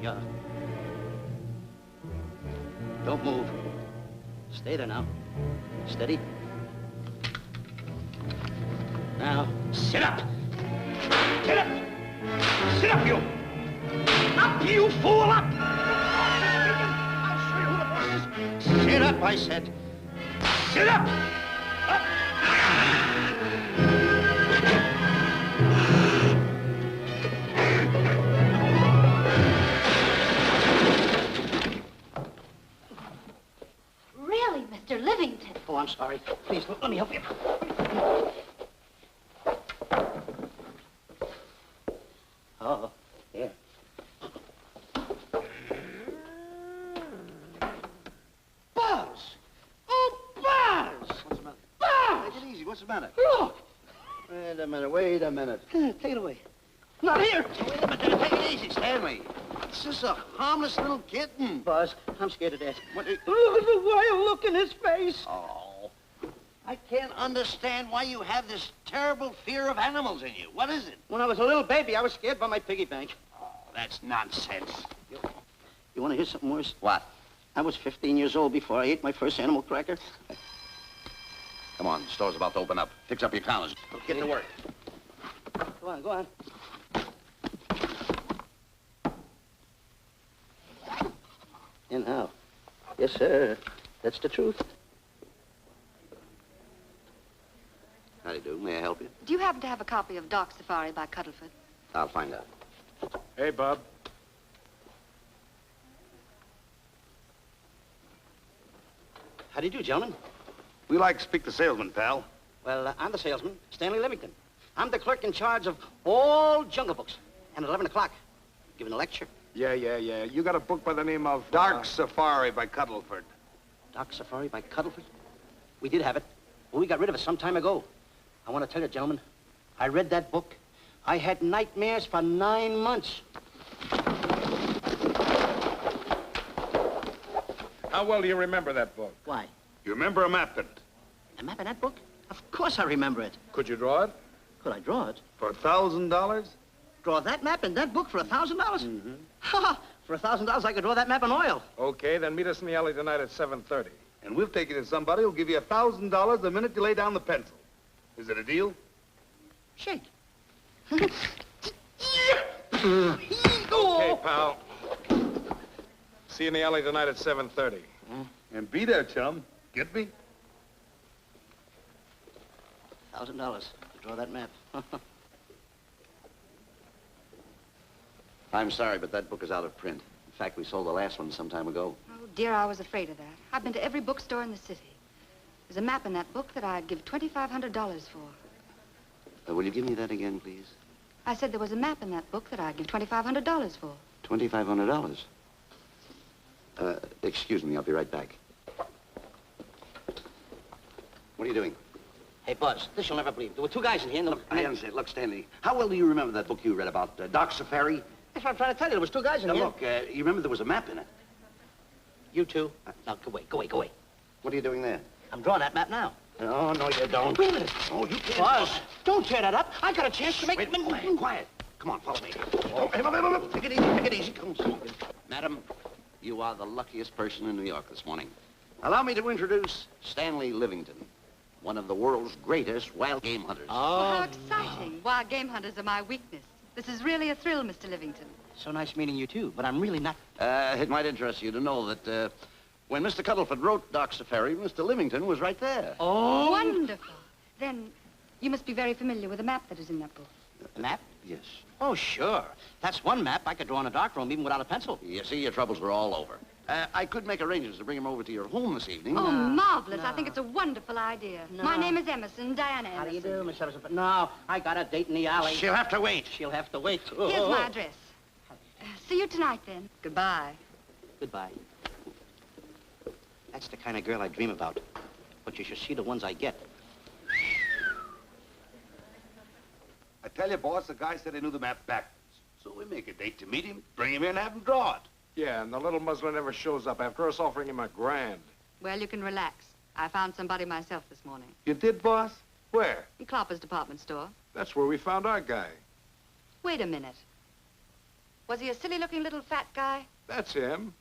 Yeah. Don't move. Stay there now. Steady. Now, sit up. Get up. Sit up, you. Up, you fool, up. I'll show you who the boss is. Sit up, I said. Sit up. Up. Really, Mr. Livington? Oh, I'm sorry. Please, let me help you. Oh, here. Buzz! Oh, Buzz! What's the matter? Buzz! Take it easy. What's the matter? Look! Wait a minute. Wait a minute. Take it away. Not here! Wait a minute. Take it easy, Stanley. It's just a harmless little kitten. Buzz, I'm scared to death. What? Look at the wild look in his face. Oh. I can't understand why you have this terrible fear of animals in you. What is it? When I was a little baby, I was scared by my piggy bank. Oh, that's nonsense. You want to hear something worse? What? I was 15 years old before I ate my first animal cracker. Come on, the store's about to open up. Fix up your counters. Get to work. Go on, go on. And how? Yes, sir. That's the truth. How do you do? May I help you? Do you happen to have a copy of Dark Safari by Cuddleford? I'll find out. Hey, Bob. How do you do, gentlemen? We like to speak to salesman, pal. Well, I'm the salesman, Stanley Livington. I'm the clerk in charge of all Jungle Books. And at 11 o'clock, giving a lecture. Yeah. You got a book by the name of... Dark Safari by Cuddleford. Dark Safari by Cuddleford? We did have it, but we got rid of it some time ago. I want to tell you, gentlemen, I read that book. I had nightmares for 9 months. How well do you remember that book? Why? You remember a map in it? A map in that book? Of course I remember it. Could you draw it? Could I draw it? For $1,000? Draw that map in that book for $1,000? Mm-hmm. Ha! For $1,000, I could draw that map in oil. Okay, then meet us in the alley tonight at 7:30. And we'll take it to somebody who'll give you $1,000 the minute you lay down the pencil. Is it a deal? Shake. Okay, pal. See you in the alley tonight at 7:30. And be there, chum. Get me? $1,000 to draw that map. I'm sorry, but that book is out of print. In fact, we sold the last one some time ago. Oh, dear, I was afraid of that. I've been to every bookstore in the city. There's a map in that book that I'd give $2,500 for. Will you give me that again, please? I said there was a map in that book that I'd give $2,500 for. $2,500. Excuse me, I'll be right back. What are you doing? Hey, Buzz, this you'll never believe. There were two guys in here, and I understand. Look, Stanley, how well do you remember that book you read about Dark Safari? That's what I'm trying to tell you. There was two guys in Now, here. look, you remember there was a map in it. You two. Now, go away. What are you doing there? I'm drawing that map now. Oh, no, you don't. Wait a minute. Oh, you can't. Buzz, don't tear that up. I got a chance to make... Wait, quiet. Come on, follow me. Oh, hey, take it easy. Come on. Madam, you are the luckiest person in New York this morning. Allow me to introduce Stanley Livington, one of the world's greatest wild game hunters. Well, how exciting. Wild game hunters are my weakness. This is really a thrill, Mr. Livington. So nice meeting you, too, but I'm really not... It might interest you to know that when Mr. Cuddleford wrote Dark Safari, Mr. Livington was right there. Oh! Wonderful. Then you must be very familiar with the map that is in that book. Map? Yes. Oh, sure. That's one map I could draw in a darkroom even without a pencil. You see, your troubles were all over. I could make arrangements to bring him over to your home this evening. Oh, marvelous. No. I think it's a wonderful idea. No. My name is Emerson, Diana Emerson. How do you do, Miss Emerson? But no, I got a date in the alley. She'll have to wait. She'll have to wait. Here's my address. See you tonight, then. Goodbye. Goodbye. That's the kind of girl I dream about. But you should see the ones I get. I tell you, boss, the guy said he knew the map backwards. So we make a date to meet him, bring him in, and have him draw it. Yeah, and the little muzzler never shows up after us offering him $1,000. Well, you can relax. I found somebody myself this morning. You did, boss? Where? In Clopper's department store. That's where we found our guy. Wait a minute. Was he a silly-looking little fat guy? That's him.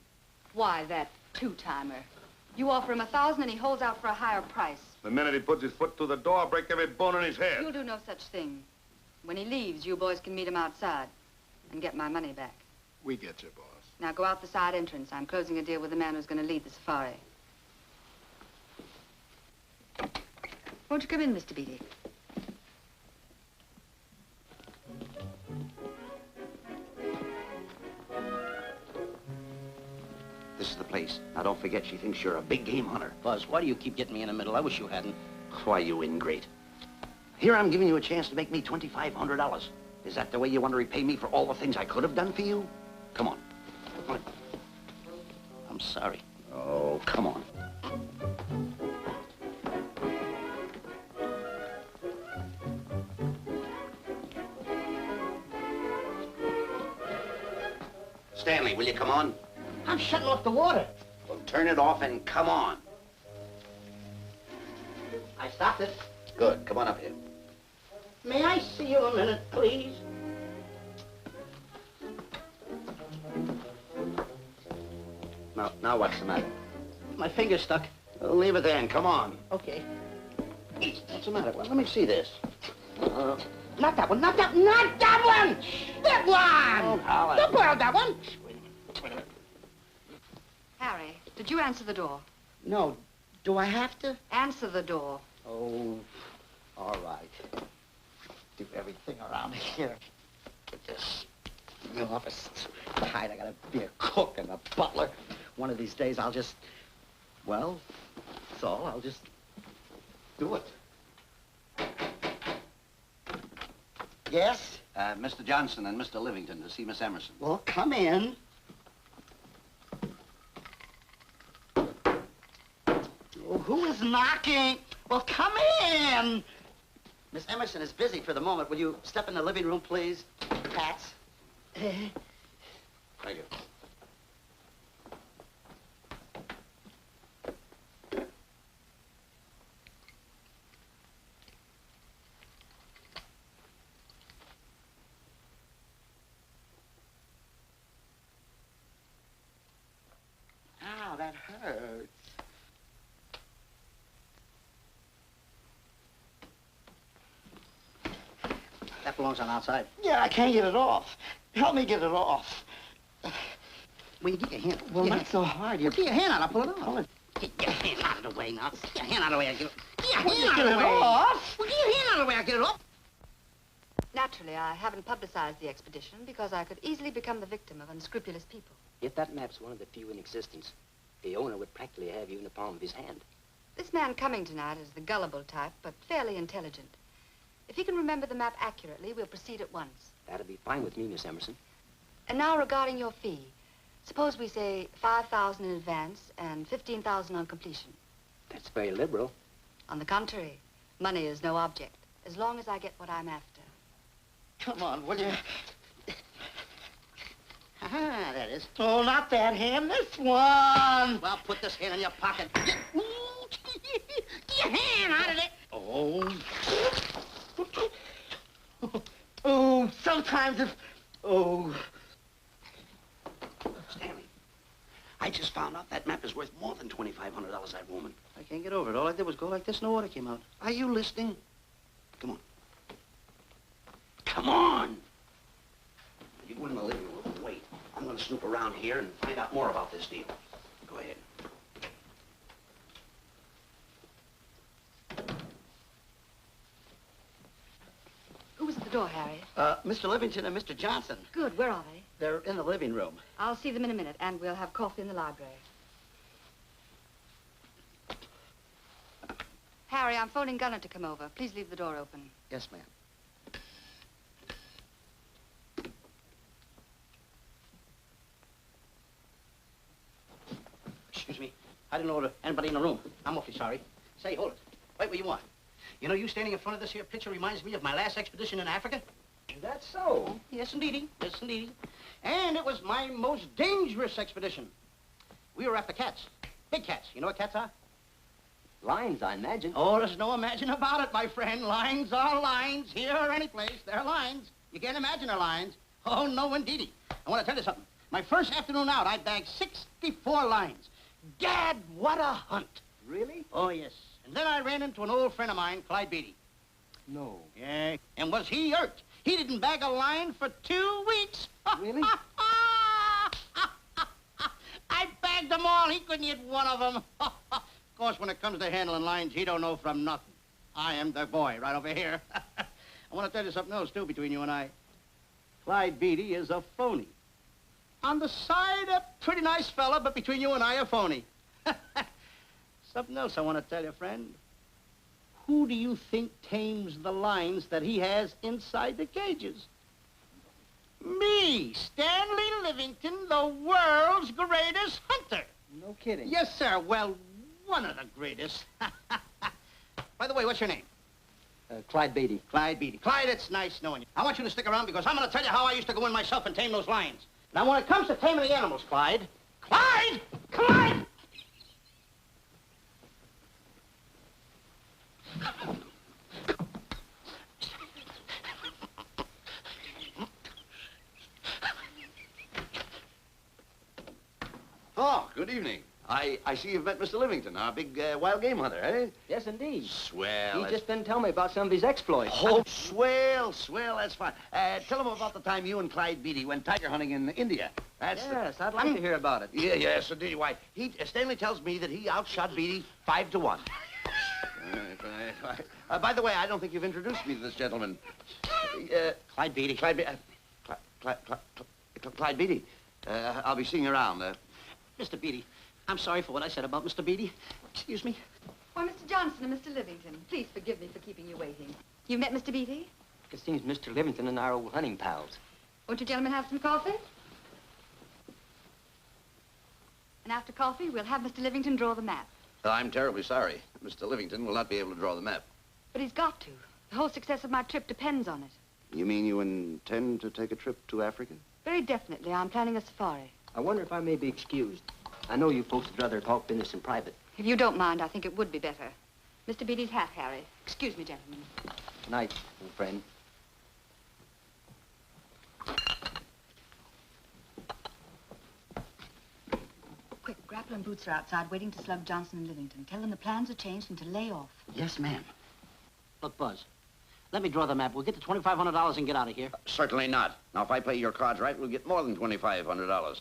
Why, that two-timer. You offer him 1,000 and he holds out for a higher price. The minute he puts his foot through the door, I'll break every bone in his head. You'll do no such thing. When he leaves, you boys can meet him outside and get my money back. We get you, boss. Now go out the side entrance. I'm closing a deal with the man who's going to lead the safari. Won't you come in, Mr. Beatty? This is the place. Now, don't forget, she thinks you're a big game hunter. Buzz, why do you keep getting me in the middle? I wish you hadn't. Why, you ingrate. Here I'm giving you a chance to make me $2,500. Is that the way you want to repay me for all the things I could have done for you? Come on. Come on. I'm sorry. Oh, come on. Stanley, will you come on? I'm shutting off the water. Well, turn it off and come on. I stopped it. Good. Come on up here. May I see you a minute, please? Now what's the matter? My finger's stuck. Well, leave it then. Come on. Okay. What's the matter? Well, let me see this. Not that one, not that one! That one! Oh, Howard. Don't pull out that one! Wait a minute. Harry, did you answer the door? No. Do I have to? Answer the door. Oh, all right. Do everything around here. Get this. The office is tight. I gotta be a cook and a butler. One of these days I'll just, well, that's all. I'll just do it. Yes? Mr. Johnson and Mr. Livington to see Miss Emerson. Well, come in. Oh, who is knocking? Well, come in. Miss Emerson is busy for the moment. Will you step in the living room, please? Pats. Thank you. Ow, that hurts. That belongs on outside. Yeah, I can't get it off. Help me get it off. Well, you get your hand. Well, not so hard. Well, get your hand out. I'll pull it off. Get your hand out of the way now. Get your hand out of the way. Get your hand out of the way. Off? Well, get your hand out of the way. I'll get it off. Naturally, I haven't publicized the expedition because I could easily become the victim of unscrupulous people. If that map's one of the few in existence, the owner would practically have you in the palm of his hand. This man coming tonight is the gullible type, but fairly intelligent. If he can remember the map accurately, we'll proceed at once. That'd be fine with me, Miss Emerson. And now regarding your fee, suppose we say $5,000 in advance and $15,000 on completion. That's very liberal. On the contrary, money is no object, as long as I get what I'm after. Come on, will you? Ah, that is. Oh, not that hand, this one. Well, put this hand in your pocket. Get your hand out of it. Oh. Oh, sometimes if... Oh. Stanley, I just found out that map is worth more than $2,500, that woman. I can't get over it. All I did was go like this and the water came out. Are you listening? Come on. Come on! You go in the living room and wait. I'm going to snoop around here and find out more about this deal. Go ahead. Who was at the door, Harry? Mr. Livington and Mr. Johnson. Good, where are they? They're in the living room. I'll see them in a minute, and we'll have coffee in the library. Harry, I'm phoning Gunner to come over. Please leave the door open. Yes, ma'am. Excuse me. I didn't know anybody in the room. I'm awfully sorry. Say, hold it. Wait, what you want? You know, you standing in front of this here picture reminds me of my last expedition in Africa. Is that so? Yes, indeedy. Yes, indeedy. And it was my most dangerous expedition. We were after cats. Big cats. You know what cats are? Lions, I imagine. Oh, there's no imagine about it, my friend. Lions are lions. Here or any place, they're lions. You can't imagine they're lions. Oh, no, indeedy. I want to tell you something. My first afternoon out, I bagged 64 lines. Gad, what a hunt. Really? Oh, yes. And then I ran into an old friend of mine, Clyde Beatty. No. Yeah, and was he hurt? He didn't bag a line for 2 weeks. Really? I bagged them all. He couldn't hit one of them. Of course, when it comes to handling lines, he don't know from nothing. I am the boy right over here. I want to tell you something else, too, between you and I. Clyde Beatty is a phony. On the side, a pretty nice fella, but between you and I, a phony. Something else I want to tell you, friend. Who do you think tames the lines that he has inside the cages? Me, Stanley Livington, the world's greatest hunter. No kidding. Yes, sir. Well, one of the greatest. By the way, what's your name? Clyde Beatty. Clyde Beatty. Clyde, it's nice knowing you. I want you to stick around because I'm going to tell you how I used to go in myself and tame those lions. Now, when it comes to taming the animals, Clyde... Clyde! Clyde! Oh, good evening. I see you've met Mr. Livington, our big wild game hunter, eh? Yes, indeed. Swell. He's just been telling me about some of his exploits. Oh, swell, that's fine. Tell him about the time you and Clyde Beatty went tiger hunting in India. Yes, I'd like to hear about it. Yeah, yes, indeed. Why, Stanley tells me that he outshot Beatty 5-1. By the way, I don't think you've introduced me to this gentleman. Clyde Beatty. Clyde Beatty. I'll be seeing you around. Mr. Beatty, I'm sorry for what I said about Mr. Beatty. Excuse me. Why, Mr. Johnson and Mr. Livington, please forgive me for keeping you waiting. You met Mr. Beatty? It seems Mr. Livington and our old hunting pals. Won't you gentlemen have some coffee? And after coffee, we'll have Mr. Livington draw the map. I'm terribly sorry. Mr. Livington will not be able to draw the map. But he's got to. The whole success of my trip depends on it. You mean you intend to take a trip to Africa? Very definitely. I'm planning a safari. I wonder if I may be excused. I know you folks would rather talk business in private. If you don't mind, I think it would be better. Mr. Beatty's hat, Harry. Excuse me, gentlemen. Night, old friend. Quick, Grapple and Boots are outside waiting to slug Johnson and Livington. Tell them the plans are changed and to lay off. Yes, ma'am. Look, Buzz, let me draw the map. We'll get the $2,500 and get out of here. Certainly not. Now, if I play your cards right, we'll get more than $2,500.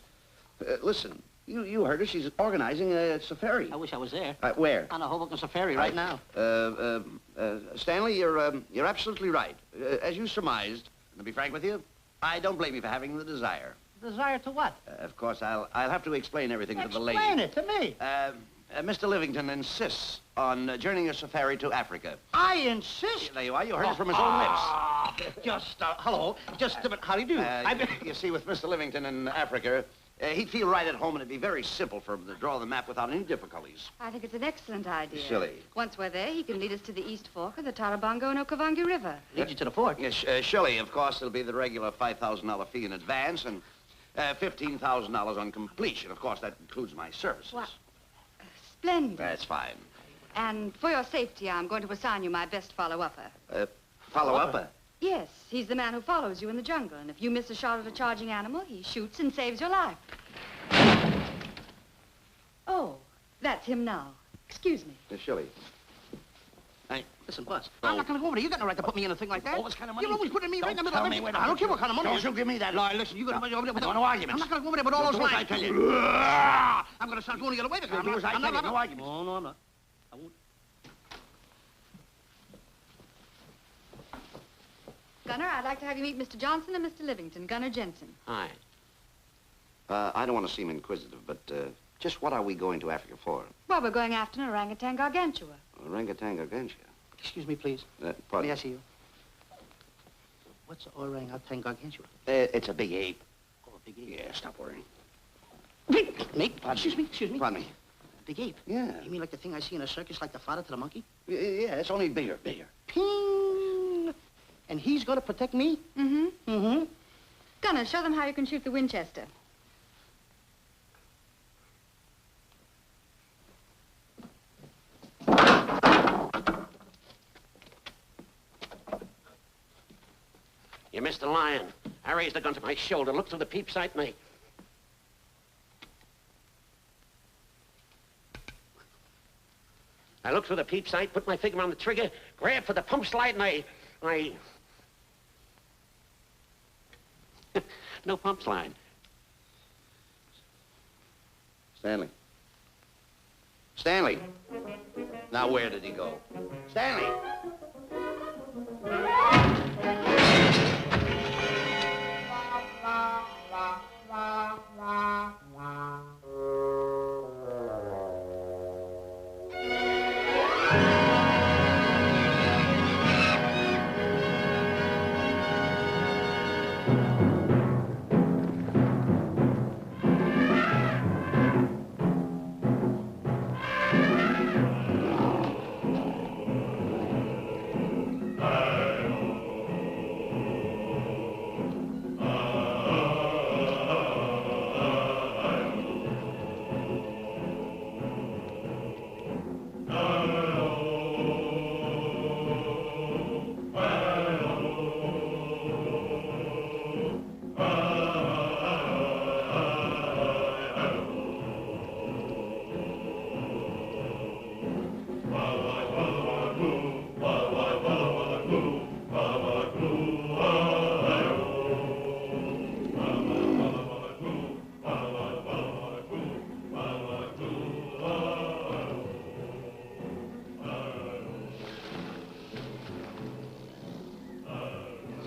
Listen, you heard her. She's organizing a safari. I wish I was there. Where? On a Hoboken safari right now. Stanley, you're absolutely right. As you surmised, to be frank with you, I don't blame you for having the desire. Desire to what? Of course, I'll have to explain everything to the lady. Explain it to me. Mr. Livington insists on journeying a safari to Africa. I insist. There you are. You heard it from his own lips. Hello. Just a minute. How do you do? You see, with Mr. Livington in Africa, he'd feel right at home, and it'd be very simple for him to draw the map without any difficulties. I think it's an excellent idea. Silly. Once we're there, he can lead us to the East Fork of the Tarabongo and Okavango River. Lead you to the fort. Yes, Shirley, of course, it'll be the regular $5,000 fee in advance and $15,000 on completion. Of course, that includes my services. What? Splendid. That's fine. And for your safety, I'm going to assign you my best follow-upper. Follow-upper? Yes, he's the man who follows you in the jungle. And if you miss a shot at a charging animal, he shoots and saves your life. Oh, that's him now. Excuse me. Shirley. Hey, listen, Buzz. I'm not going to go over there. You got no right to put me in a thing like that. Oh, what kind of money? You're always putting me right in the middle of it. I don't care what kind of money. Don't you give me that. No, listen, you got to... No arguments. I'm not going to go over there with all those Do as lines. I tell you. I'm going to start going to get away with it. Do as I tell you. No arguments. No, I'm not. I won't. Gunner, I'd like to have you meet Mr. Johnson and Mr. Livington, Gunner Jensen. Hi. I don't want to seem inquisitive, but just what are we going to Africa for? Well, we're going after an orangutan gargantua. Orangutan gargantua. Excuse me, please. Pardon? May I see you? What's orangutan gargantua? It's a big ape. Oh, a big ape. Yeah, stop worrying. Me? Excuse me. Pardon me. Big ape? Yeah. You mean like the thing I see in a circus, like the father to the monkey? Yeah, it's only bigger. Ping! And he's going to protect me? Mm-hmm. Mm-hmm. Gunner, show them how you can shoot the Winchester. You missed the lion. I raised the gun to my shoulder, looked through the peep sight, and I looked through the peep sight, put my finger on the trigger, grabbed for the pump slide, and I... No pump slide. Stanley. Stanley. Now where did he go? Stanley!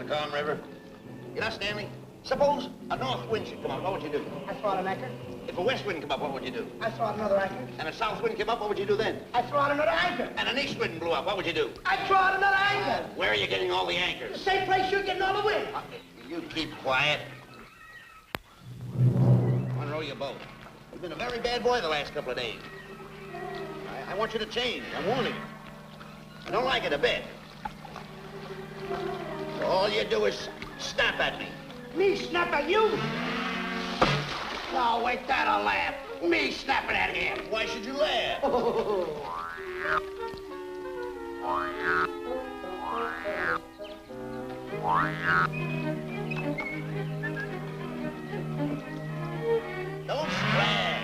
Calm river. You know, Stanley, suppose a north wind should come up, what would you do? I throw out an anchor. If a west wind come up, what would you do? I throw out another anchor. And a south wind came up, what would you do then? I throw out another anchor. And an east wind blew up, what would you do? I throw out another anchor. Where are you getting all the The anchors? same place you're getting all the wind. You keep quiet. Unroll your boat. You've been a very bad boy the last couple of days. I want you to change. I'm warning you. I don't like it a bit. All you do is snap at me. Me snap at you? No, wait, that'll laugh. Me snapping at him. Why should you laugh? Don't splash.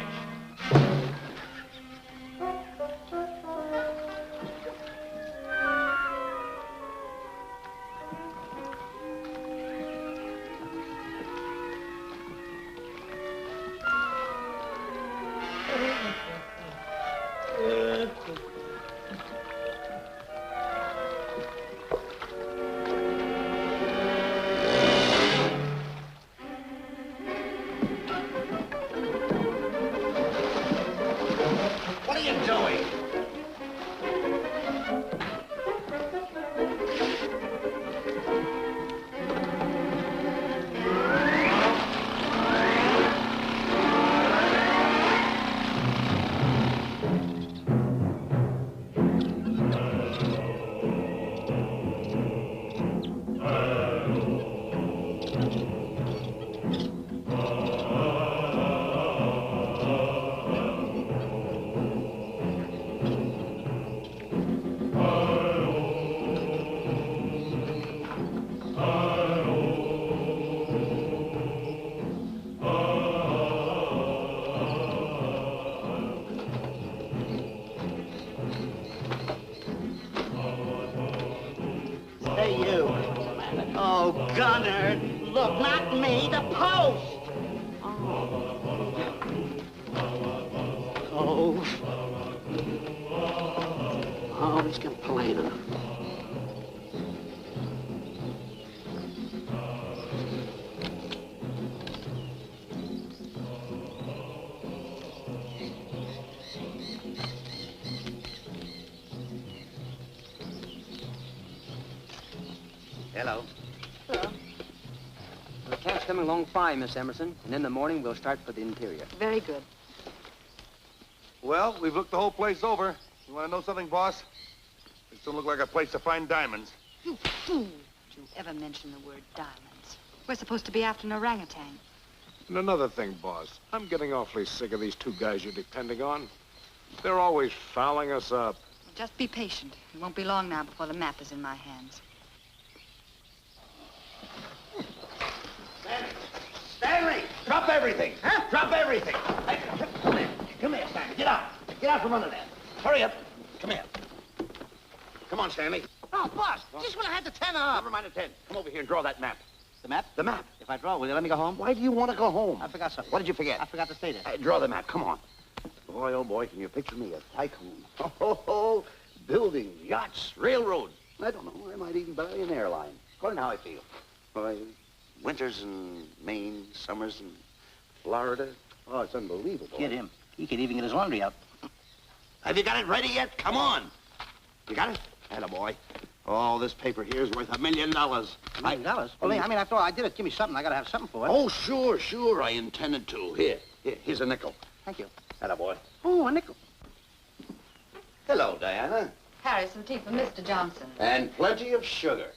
What are you doing? Hey, you. Oh, Gunner. Look, not me, the post. Oh. Oh, he's complaining. Hello. Hello. The cat's coming along fine, Miss Emerson, and in the morning we'll start for the interior. Very good. Well, we've looked the whole place over. You want to know something, boss? It don't look like a place to find diamonds. You fool. Don't you ever mention the word diamonds. We're supposed to be after an orangutan. And another thing, boss, I'm getting awfully sick of these two guys you're depending on. They're always fouling us up. Just be patient. It won't be long now before the map is in my hands. Drop everything. Huh? Drop everything. Hey, come here. Come here, Stanley. Get out. Get out from under there. Hurry up. Come here. Come on, Stanley. Oh, boss, just when I had the 10 off. Never mind the 10. Come over here and draw that map. The map? The map. If I draw, will you let me go home? Why do you want to go home? I forgot something. What did you forget? I forgot to stay there. Draw the map. Come on. Boy, oh, boy, can you picture me a tycoon? Oh, buildings, yachts, railroads. I don't know. I might even buy an airline. According to how I feel. Boy, winters in Maine, summers in Florida. Oh, it's unbelievable. Get him. He could even get his laundry out. Have you got it ready yet? Come on. You got it? Attaboy. Oh, this paper here is worth $1 million. $1 million? Well, I mean, after all, I did it. Give me something. I gotta have something for it. Oh, sure. I intended to. Here's a nickel. Thank you. Attaboy. Oh, a nickel. Hello, Diana. Harry, some tea for Mr. Johnson. And plenty of sugar.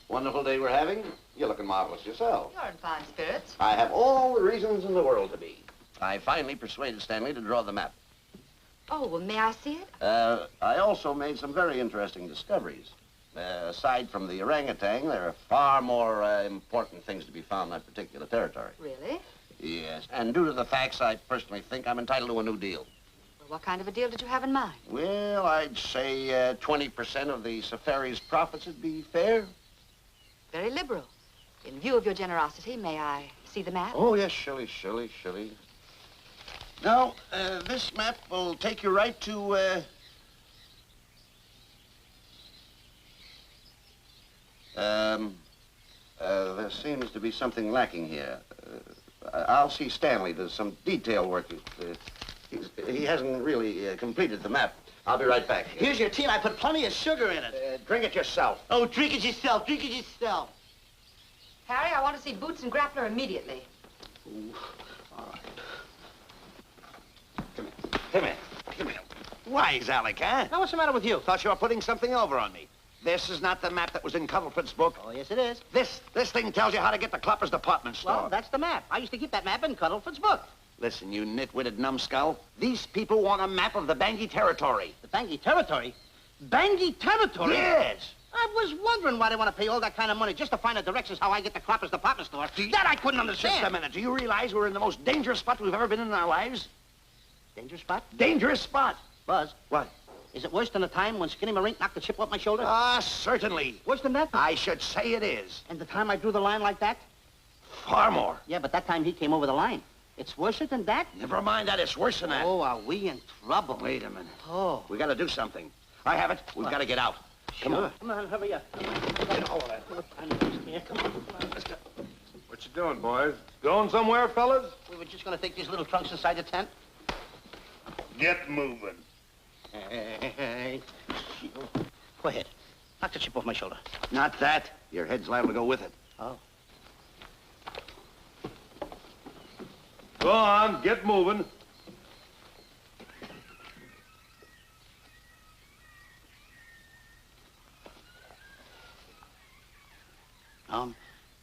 Wonderful day we're having. You're looking marvelous yourself. You're in fine spirits. I have all the reasons in the world to be. I finally persuaded Stanley to draw the map. Oh, well, may I see it? I also made some very interesting discoveries. Aside from the orangutan, there are far more important things to be found in that particular territory. Really? Yes, and due to the facts, I personally think I'm entitled to a new deal. Well, what kind of a deal did you have in mind? Well, I'd say 20% of the safari's profits would be fair. Very liberal. In view of your generosity, may I see the map? Oh, yes, surely. Now, this map will take you right to, there seems to be something lacking here. I'll see Stanley. There's some detail work. He hasn't really completed the map. I'll be right back. Here's your tea, and I put plenty of sugar in it. Drink it yourself. Oh, drink it yourself. Drink it yourself. Harry, I want to see Boots and Grappler immediately. Ooh, all right. Come here. Wise Alec, huh? Now, what's the matter with you? Thought you were putting something over on me. This is not the map that was in Cuddlefoot's book. Oh, yes, it is. This thing tells you how to get to Clopper's department store. Well, that's the map. I used to keep that map in Cuddlefoot's book. Listen, you nit-witted numbskull. These people want a map of the Bangui territory. The Bangui territory? Bangui territory? Yes. I was wondering why they want to pay all that kind of money just to find the directions how I get to Clopper's department store. That I couldn't understand. Just a minute. Do you realize we're in the most dangerous spot we've ever been in our lives? Dangerous spot? Dangerous spot. Buzz. What? Is it worse than the time when Skinny Marink knocked the chip off my shoulder? Certainly. Worse than that? I should say it is. And the time I drew the line like that? Far more. Yeah, but that time he came over the line. It's worse than that? Never mind that. It's worse than that. Oh, are we in trouble? Wait a minute. Oh. We got to do something. I have it. We've got to get out. Come on. Come on, hurry up. Get all of that. Come on, let's go. What you doing, boys? Going somewhere, fellas? We were just going to take these little trunks inside the tent. Get moving. Hey. Go ahead. Knock the chip off my shoulder. Not that. Your head's liable to go with it. Oh. Go on, get moving.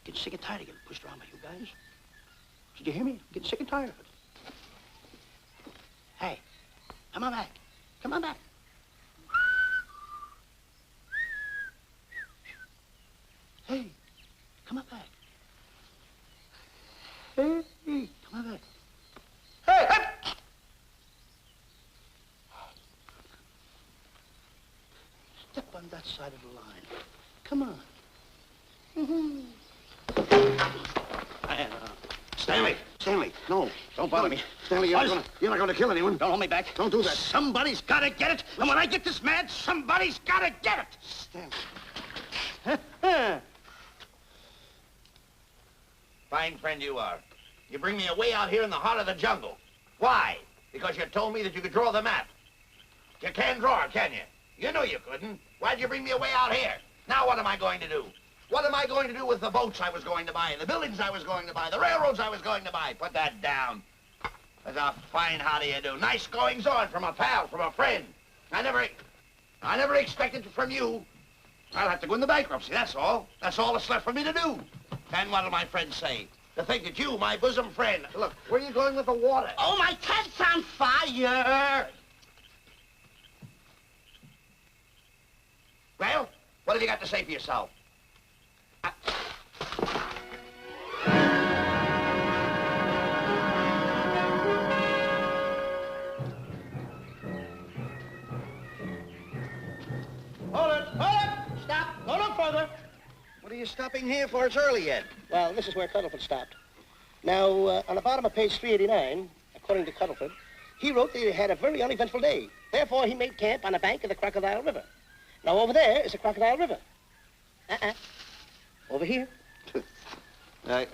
Getting sick and tired of getting pushed around by you guys. Did you hear me? I'm getting sick and tired of it. Hey, come on back. Come on back. Hey, come on back. Hey, come on back. Hey, hey! Step on that side of the line. Come on. Stanley, no, don't bother me. Stanley, you're not going to kill anyone. Don't hold me back. Don't do that. Somebody's got to get it. And when I get this mad, somebody's got to get it. Stanley. Fine friend you are. You bring me away out here in the heart of the jungle. Why? Because you told me that you could draw the map. You can't draw it, can you? You know you couldn't. Why'd you bring me away out here? Now what am I going to do? What am I going to do with the boats I was going to buy, the buildings I was going to buy, the railroads I was going to buy? Put that down. That's a fine how do you do. Nice goings on from a pal, from a friend. I never expected it from you. I'll have to go into bankruptcy, that's all. That's all that's left for me to do. And what'll my friends say? To think that you, my bosom friend... Look, where are you going with the water? Oh, my tent's on fire! Well, what have you got to say for yourself? you stopping here for? It's early yet. Well, this is where Cuddlefoot stopped. Now, on the bottom of page 389, according to Cuddlefoot, he wrote that he had a very uneventful day. Therefore, he made camp on the bank of the Crocodile River. Now, over there is the Crocodile River. Over here.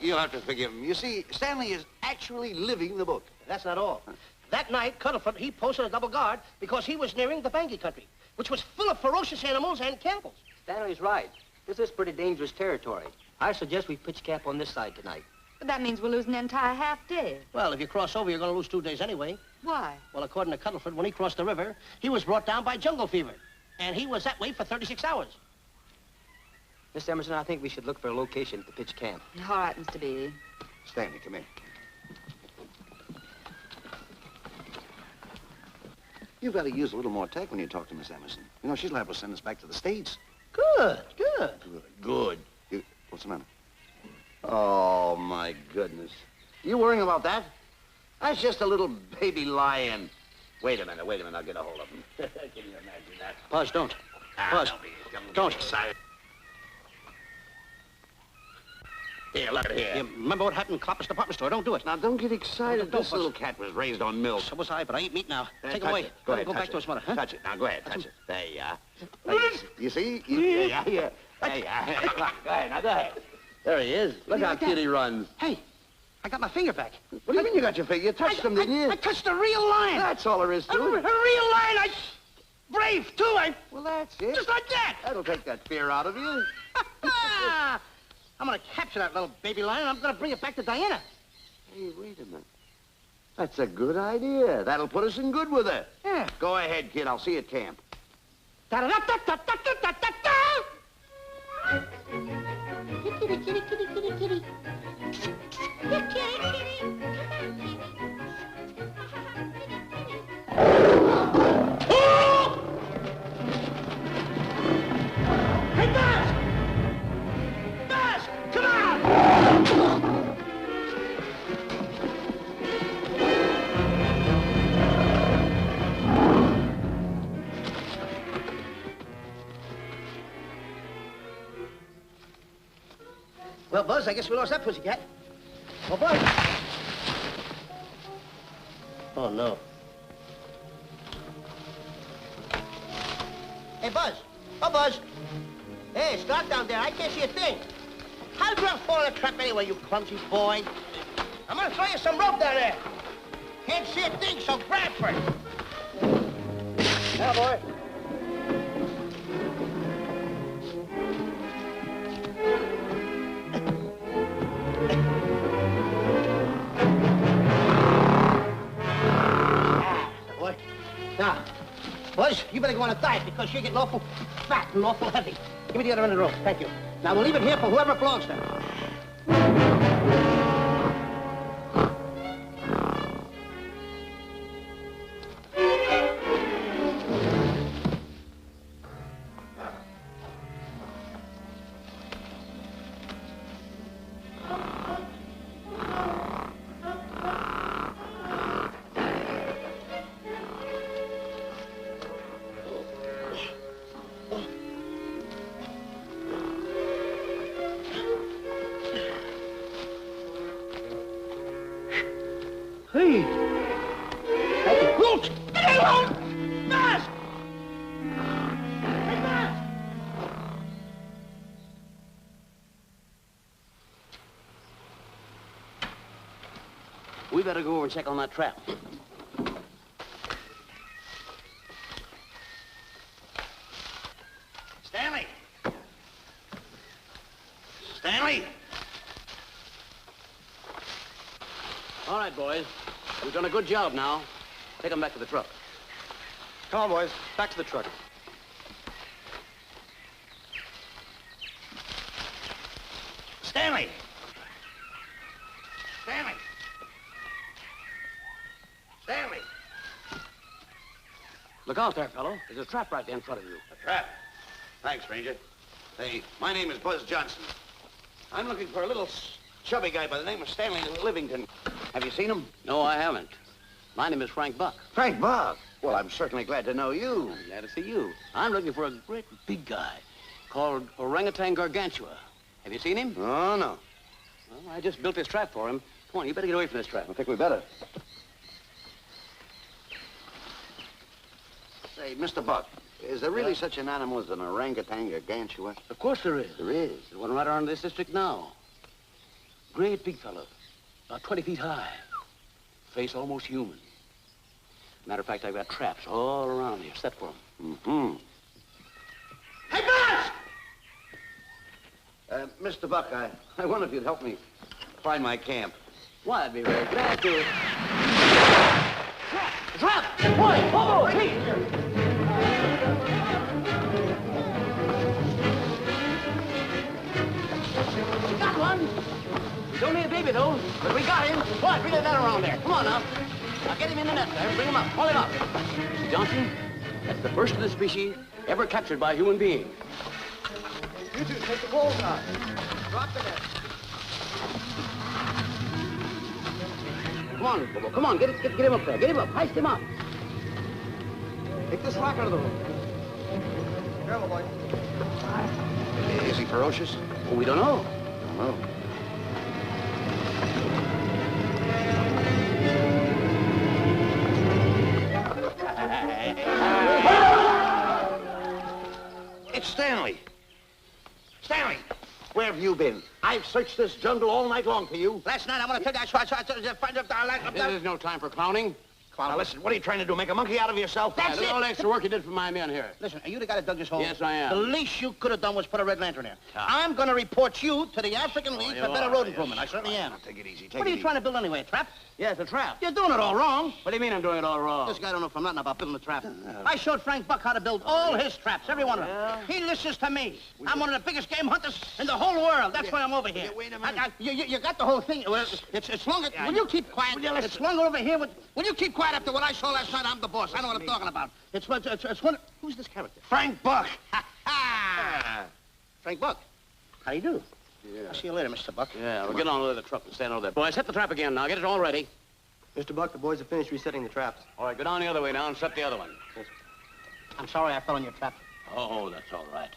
You'll have to forgive him. You see, Stanley is actually living the book. That's not all. That night, Cuddlefoot, he posted a double guard because he was nearing the Bangi country, which was full of ferocious animals and cannibals. Stanley's right. This is pretty dangerous territory. I suggest we pitch camp on this side tonight. But that means we'll lose an entire half day. Well, if you cross over, you're going to lose 2 days anyway. Why? Well, according to Cuddlefoot, when he crossed the river, he was brought down by jungle fever. And he was that way for 36 hours. Miss Emerson, I think we should look for a location to pitch camp. All right, Mr. Beatty. Stanley, come here. You've got to use a little more tact when you talk to Miss Emerson. You know, she's liable to send us back to the States. Good. Good. What's the matter? Oh, my goodness. You worrying about that? That's just a little baby lion. Wait a minute, I'll get a hold of him. Can you imagine that? Buzz, don't. Buzz, don't. Excited. Here, look at here. You remember what happened in Copper's department store? Don't do it. Now, don't get excited. Don't, This little cat was raised on milk. So was I, but I eat meat now. Take him touch away. it. Go ahead, Go touch back to his mother, huh? Touch it. Now, go ahead, touch it. There you are. You see? Yeah. There you are. Go ahead, now go ahead. There he is. Look how cute he runs. Hey, I got my finger back. What do you mean you got your finger? You touched him, didn't you? I touched a real lion. That's all there is to A it. real lion. Brave, too. Well, that's it. Just like that. That'll take that fear out of you. I'm going to capture that little baby lion, and I'm going to bring it back to Diana. Hey, wait a minute. That's a good idea. That'll put us in good with her. Yeah. Go ahead, kid. I'll see you at camp. Da-da-da-da-da-da-da-da-da! Kitty, kitty, kitty, kitty, kitty. Kitty, kitty. Hey, Buzz! Buzz, come on! Well, Buzz, I guess we lost that pussycat. Oh, Buzz. Oh, no. Hey, Buzz. Oh, Buzz. Hey, it's dark down there. I can't see a thing. How'd you fall in a trap anyway, you clumsy boy? I'm gonna throw you some rope down there. Can't see a thing, so grab for it. Now, boy. Boy. Now, Buzz, you better go on a diet because you're getting awful fat and awful heavy. Give me the other end of the rope. Thank you. Now, we'll leave it here for whoever it belongs to. Hey! Thank you. Look! Get alone! Buzz! Hey, Buzz! We better go over and check on that trap. Stanley! Stanley! All right, boys. We've done a good job now. Take them back to the truck. Come on, boys. Back to the truck. Stanley! Stanley! Stanley! Look out there, fellow. There's a trap right there in front of you. A trap. Thanks, stranger. Hey, my name is Buzz Johnson. I'm looking for a little chubby guy by the name of Stanley Livington. Have you seen him? No, I haven't. My name is Frank Buck. Frank Buck? Well, I'm certainly glad to know you. I'm glad to see you. I'm looking for a great big guy called Orangutan Gargantua. Have you seen him? Oh, no. Well, I just built this trap for him. Come on, you better get away from this trap. I think we better. Say, Mr. Buck, is there really such an animal as an orangutan gargantua? Of course there is. There is. There's one right around this district now. Great big fellow. About 20 feet high. Face almost human. Matter of fact, I've got traps all around here set for him. Mm-hmm. Hey, boss! Mr. Buck, I wonder if you'd help me find my camp. Why, I'd be very glad to. Trap! Boy, whoa, hey! We got one. He's only a baby, though, but we got him. Boy, bring that around there. Come on now. Now get him in the net there. Bring him up. Haul him up. Johnson, that's the first of the species ever captured by a human being. You two, take the poles out. Drop the net. Come on, Bobo. Come on. Get him up there. Get him up. Heist him up. Take this rock out of the room. Careful, boy. Is he ferocious? Well, we don't know. I don't know. It's Stanley. Stanley, where have you been? I've searched this jungle all night long for you. Last night, I want to tell you, I find up This is no time for clowning. Now, listen, what are you trying to do, make a monkey out of yourself? That's Look at all the extra work you did for my men here. Listen, are you the guy that dug this hole? Yes, I am. The least you could have done was put a red lantern in. I'm going to report you to the African League for better road improvement. I certainly am. Take it easy, What are you trying to build anyway, a trap? Yes, a trap. You're doing it all wrong. What do you mean I'm doing it all wrong? This guy don't know from nothing about building a trap. I showed Frank Buck how to build all his traps, every one of them. He listens to me. I'm one of the biggest game hunters in the whole world. That's why I'm over here. Wait a minute. You got the whole thing. Well, it's longer. Will you keep quiet? It's longer over here. Will you keep quiet after what I saw last night? I'm the boss. I know what I'm talking about. It's one. Who's this character? Frank Buck. Frank Buck. How do you do? Yeah. I'll see you later, Mr. Buck. Yeah, we'll get on with the truck and stand over there. Boys, set the trap again now. Get it all ready. Mr. Buck, the boys have finished resetting the traps. All right, go down the other way now and set the other one. I'm sorry I fell in your trap. Oh, that's all right.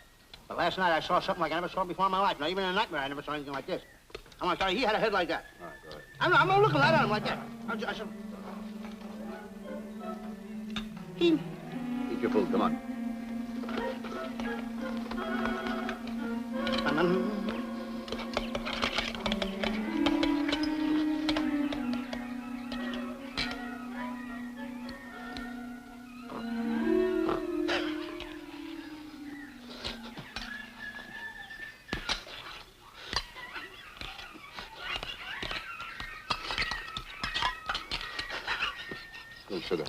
But last night I saw something like I never saw before in my life. Now, even in a nightmare, I never saw anything like this. I'm sorry, he had a head like that. All right, go ahead. I'm not looking right at him like that. I said... Eat your food, come on. Good sugar.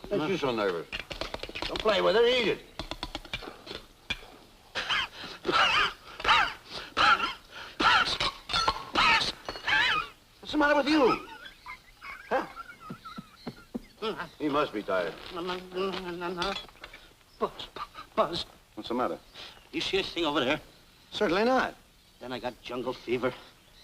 Makes you so nervous? Don't play with it, eat it. What's the matter with you? Huh? He must be tired. Buzz. What's the matter? You see this thing over there? Certainly not. Then I got jungle fever.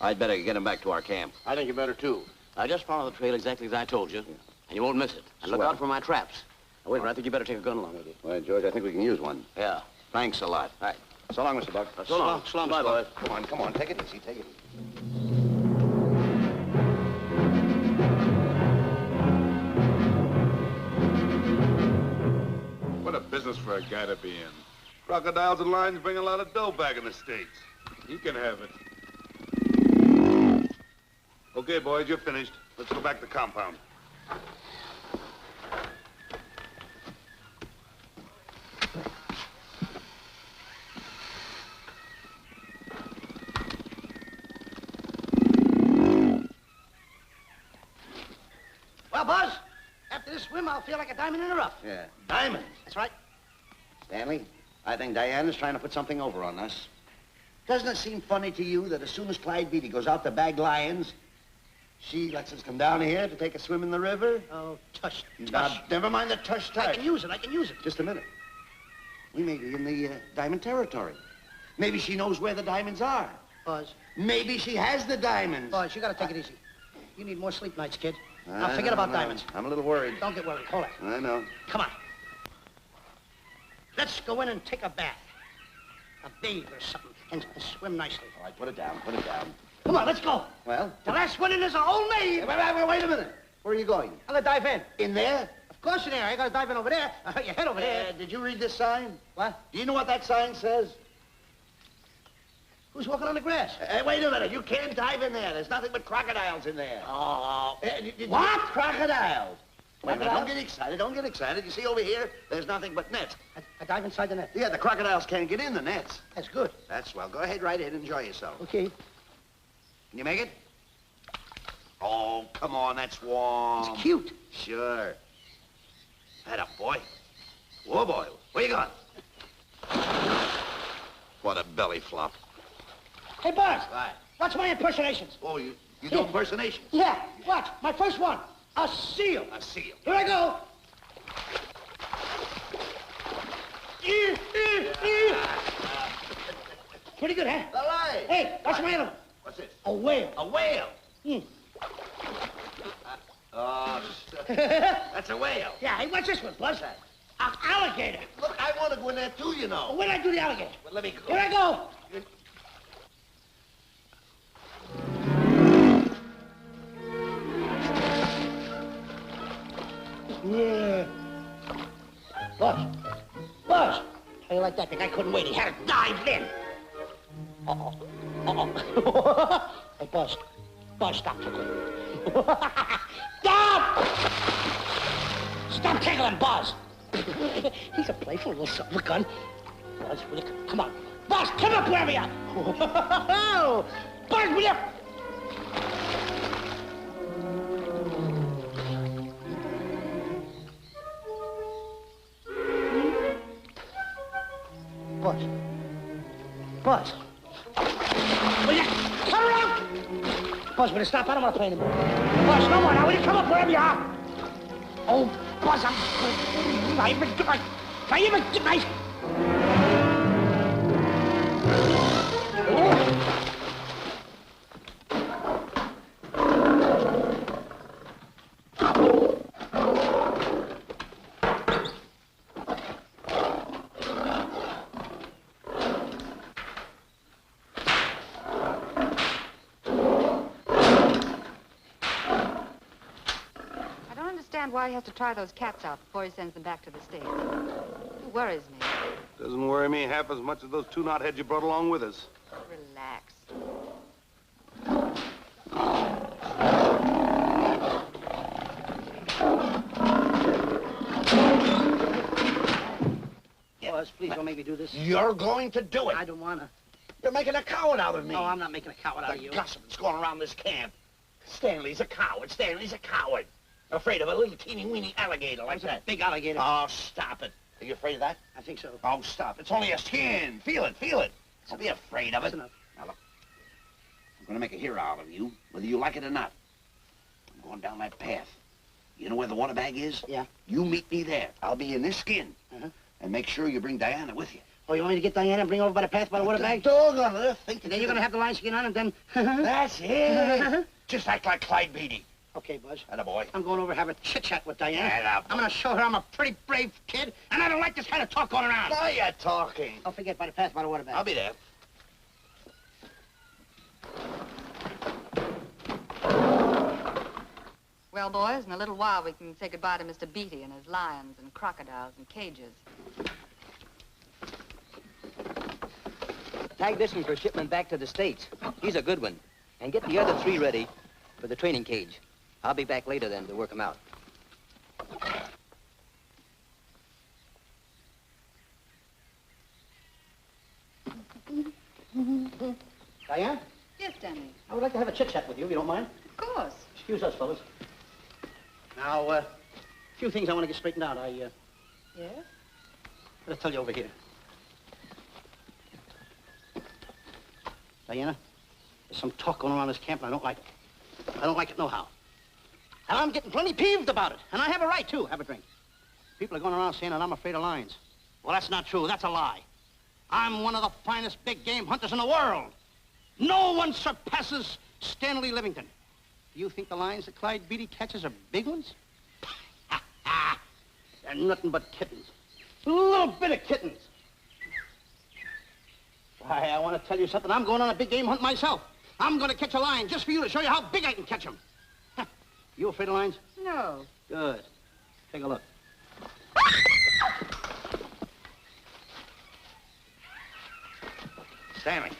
I'd better get him back to our camp. I think you better, too. Just follow the trail exactly as I told you, and you won't miss it. And look Swell. out for my traps. Now, wait a minute, I think you better take a gun along with you. Well, George, I think we can use one. Yeah. Thanks a lot. All right. So long, Mr. Buck. So long. So long, Bye, Mr. Buck. boys. Come on, take it easy, take it easy. What a business for a guy to be in. Crocodiles and lions bring a lot of dough back in the States. You can have it. Okay, boys, you're finished. Let's go back to the compound. Now, Buzz, after this swim, I'll feel like a diamond in the rough. Yeah, diamonds. That's right. Stanley, I think Diana's trying to put something over on us. Doesn't it seem funny to you that as soon as Clyde Beatty goes out to bag lions, she lets us come down here to take a swim in the river? Oh, tush. Now, never mind the tush. I can use it. Just a minute. We may be in the diamond territory. Maybe she knows where the diamonds are. Buzz. Maybe she has the diamonds. Buzz, you gotta take it easy. You need more sleep nights, kid. Now, forget about diamonds. I'm a little worried. Don't get worried. Hold it. I know. Come on. Let's go in and take a bath. A bathe or something, and swim nicely. All right, put it down, put it down. Come on, let's go. Well? The last one in is a old maid. Wait a minute. Where are you going? I'm gonna dive in. In there? Of course in there. I gotta dive in over there. Your head over there. Did you read this sign? What? Do you know what that sign says? Who's walking on the grass? Wait a minute. You can't dive in there. There's nothing but crocodiles in there. Oh. What? Crocodiles. Wait a minute. Crocodiles? Don't get excited. Don't get excited. You see over here, there's nothing but nets. I dive inside the net. Yeah, the crocodiles can't get in the nets. That's good. That's well. Go ahead right in. Enjoy yourself. Okay. Can you make it? Oh, come on. That's warm. It's cute. Sure. Head up, boy. Whoa, boy. Where you going? What a belly flop. Hey, Buzz. Right. Watch my impersonations. Oh, you do impersonations? Yeah. Watch. My first one. A seal. A seal. Here I go. Pretty good, huh? All right. Hey, watch my other one. What's this? A whale. A whale. Oh, that's a whale. Yeah, hey, watch this one, Buzz. An alligator. Look, I want to go in there too, you know. Where'd I do the alligator? Well, let me go. Here I go. Yeah. Buzz. How you like that? The guy couldn't wait. He had to dive in. Uh-oh. Hey, Buzz. Buzz, stop tickling. Stop! Stop tickling, Buzz. He's a playful little son of a gun. Buzz, will you come on. Buzz, come up wherever you are. Buzz, will you? Buzz. Will you come around? Buzz, will you stop? I don't want to play anymore. Buzz, no more now. Will you come up wherever you are? Oh, Buzz, I'm... Not even get my... Why he has to try those cats out before he sends them back to the States. It worries me. Doesn't worry me half as much as those two knotheads you brought along with us. Relax. Buzz, please don't make me do this. You're going to do it. I don't want to. You're making a coward out of me. No, I'm not making a coward out of you. The gossip that's going around this camp. Stanley's a coward. Stanley's a coward. Afraid of a little teeny-weeny alligator like that. A big alligator. Oh, stop it. Are you afraid of that? I think so. Oh, stop. It's only a skin. Feel it, feel it. Don't be afraid of it. That's enough. Now, look. I'm going to make a hero out of you, whether you like it or not. I'm going down that path. You know where the water bag is? Yeah. You meet me there. I'll be in this skin. Uh-huh. And make sure you bring Diana with you. Oh, you want me to get Diana and bring her over by the path by the water bag? Dog on her. Think and then you're going to have the lion skin on and then... That's it. Just act like Clyde Beatty. Okay, Buzz. Attaboy. I'm going over to have a chit-chat with Diana. Attaboy. I'm going to show her I'm a pretty brave kid, and I don't like this kind of talk going around. Now you're talking. I'll forget by the path by the water bag. I'll be there. Well, boys, in a little while we can say goodbye to Mr. Beatty and his lions and crocodiles and cages. Tag this one for shipment back to the States. He's a good one. And get the other 3 ready for the training cage. I'll be back later then to work them out. Diane? Yes, Danny. I would like to have a chit-chat with you, if you don't mind. Of course. Excuse us, fellas. Now, a few things I want to get straightened out. Yes? Let's tell you over here. Diana, there's some talk going around this camp, and I don't like it. I don't like it nohow. And I'm getting plenty peeved about it. And I have a right, too. Have a drink. People are going around saying that I'm afraid of lions. Well, that's not true. That's a lie. I'm one of the finest big game hunters in the world. No one surpasses Stanley Livington. Do you think the lions that Clyde Beatty catches are big ones? They're nothing but kittens. A little bit of kittens. Why, I want to tell you something. I'm going on a big game hunt myself. I'm going to catch a lion just for you to show you how big I can catch him. You afraid of lions? No. Good. Take a look. Stanley.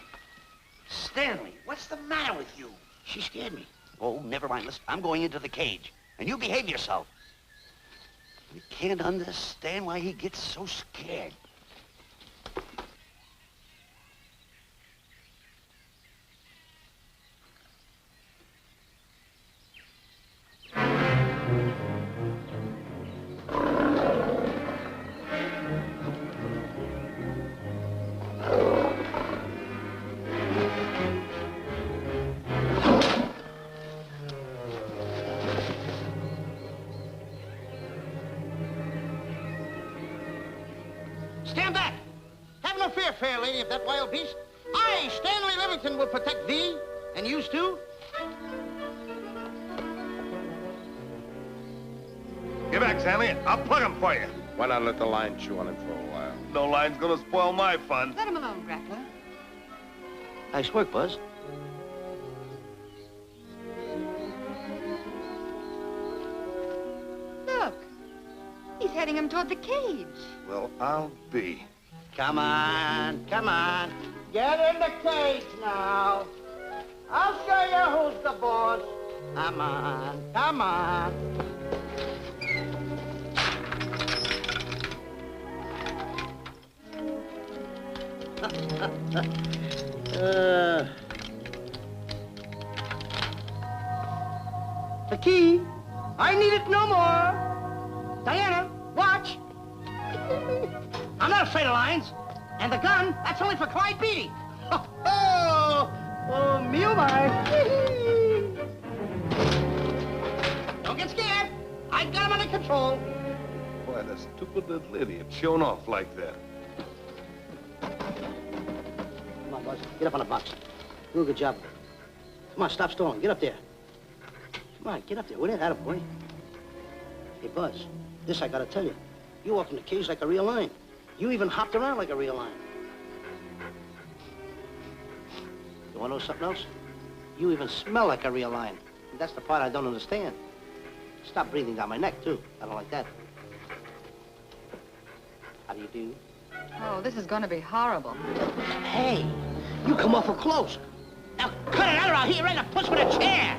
Stanley, what's the matter with you? She scared me. Oh, never mind. Listen, I'm going into the cage, and you behave yourself. I can't understand why he gets so scared. Stand back! Have no fear, fair lady of that wild beast. I, Stanley Livington, will protect thee, and yous too. Get back, Stanley. I'll plug him for you. Why not let the lion chew on him for a while? No lion's gonna spoil my fun. Let him alone, Grappler. Nice work, Buzz. Look. He's heading him toward the cage. Well, I'll be. Come on, come on. Get in the cage now. I'll show you who's the boss. Come on, come on. The key. I need it no more. Diana, watch. I'm not afraid of lions. And the gun, that's only for Clyde Beatty. Oh, me oh my. Don't get scared. I got him under control. Boy, that stupid little idiot showing off like that. Come on, Buzz. Get up on the box. Do a good job. Come on, stop stalling. Get up there. Come on, get up there. With it, attaboy. Hey, Buzz, this I gotta tell you. You walked in the cage like a real lion. You even hopped around like a real lion. You wanna know something else? You even smell like a real lion. And that's the part I don't understand. Stop breathing down my neck, too. I don't like that. How do you do? Oh, this is going to be horrible. Hey, you come awful close. Now cut it out or I'll hit you right in the puss with a chair.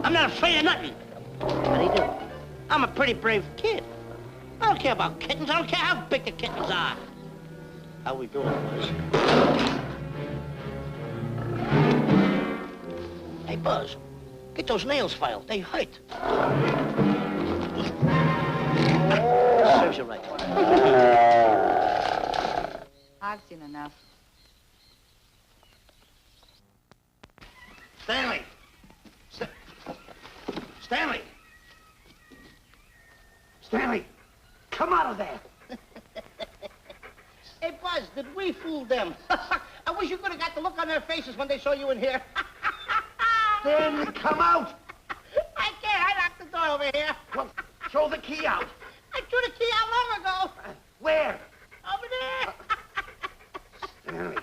I'm not afraid of nothing. How do you do? I'm a pretty brave kid. I don't care about kittens. I don't care how big the kittens are. How we doing, Buzz? Hey, Buzz, get those nails filed. They hurt. Serves you right. I've seen enough. Stanley! Stanley! Stanley! Come out of there! Hey, Buzz, did we fool them? I wish you could have got the look on their faces when they saw you in here. Stanley, come out! I can't. I locked the door over here. Well, throw the key out. I threw the key out long ago. Where? Over there. Stanley.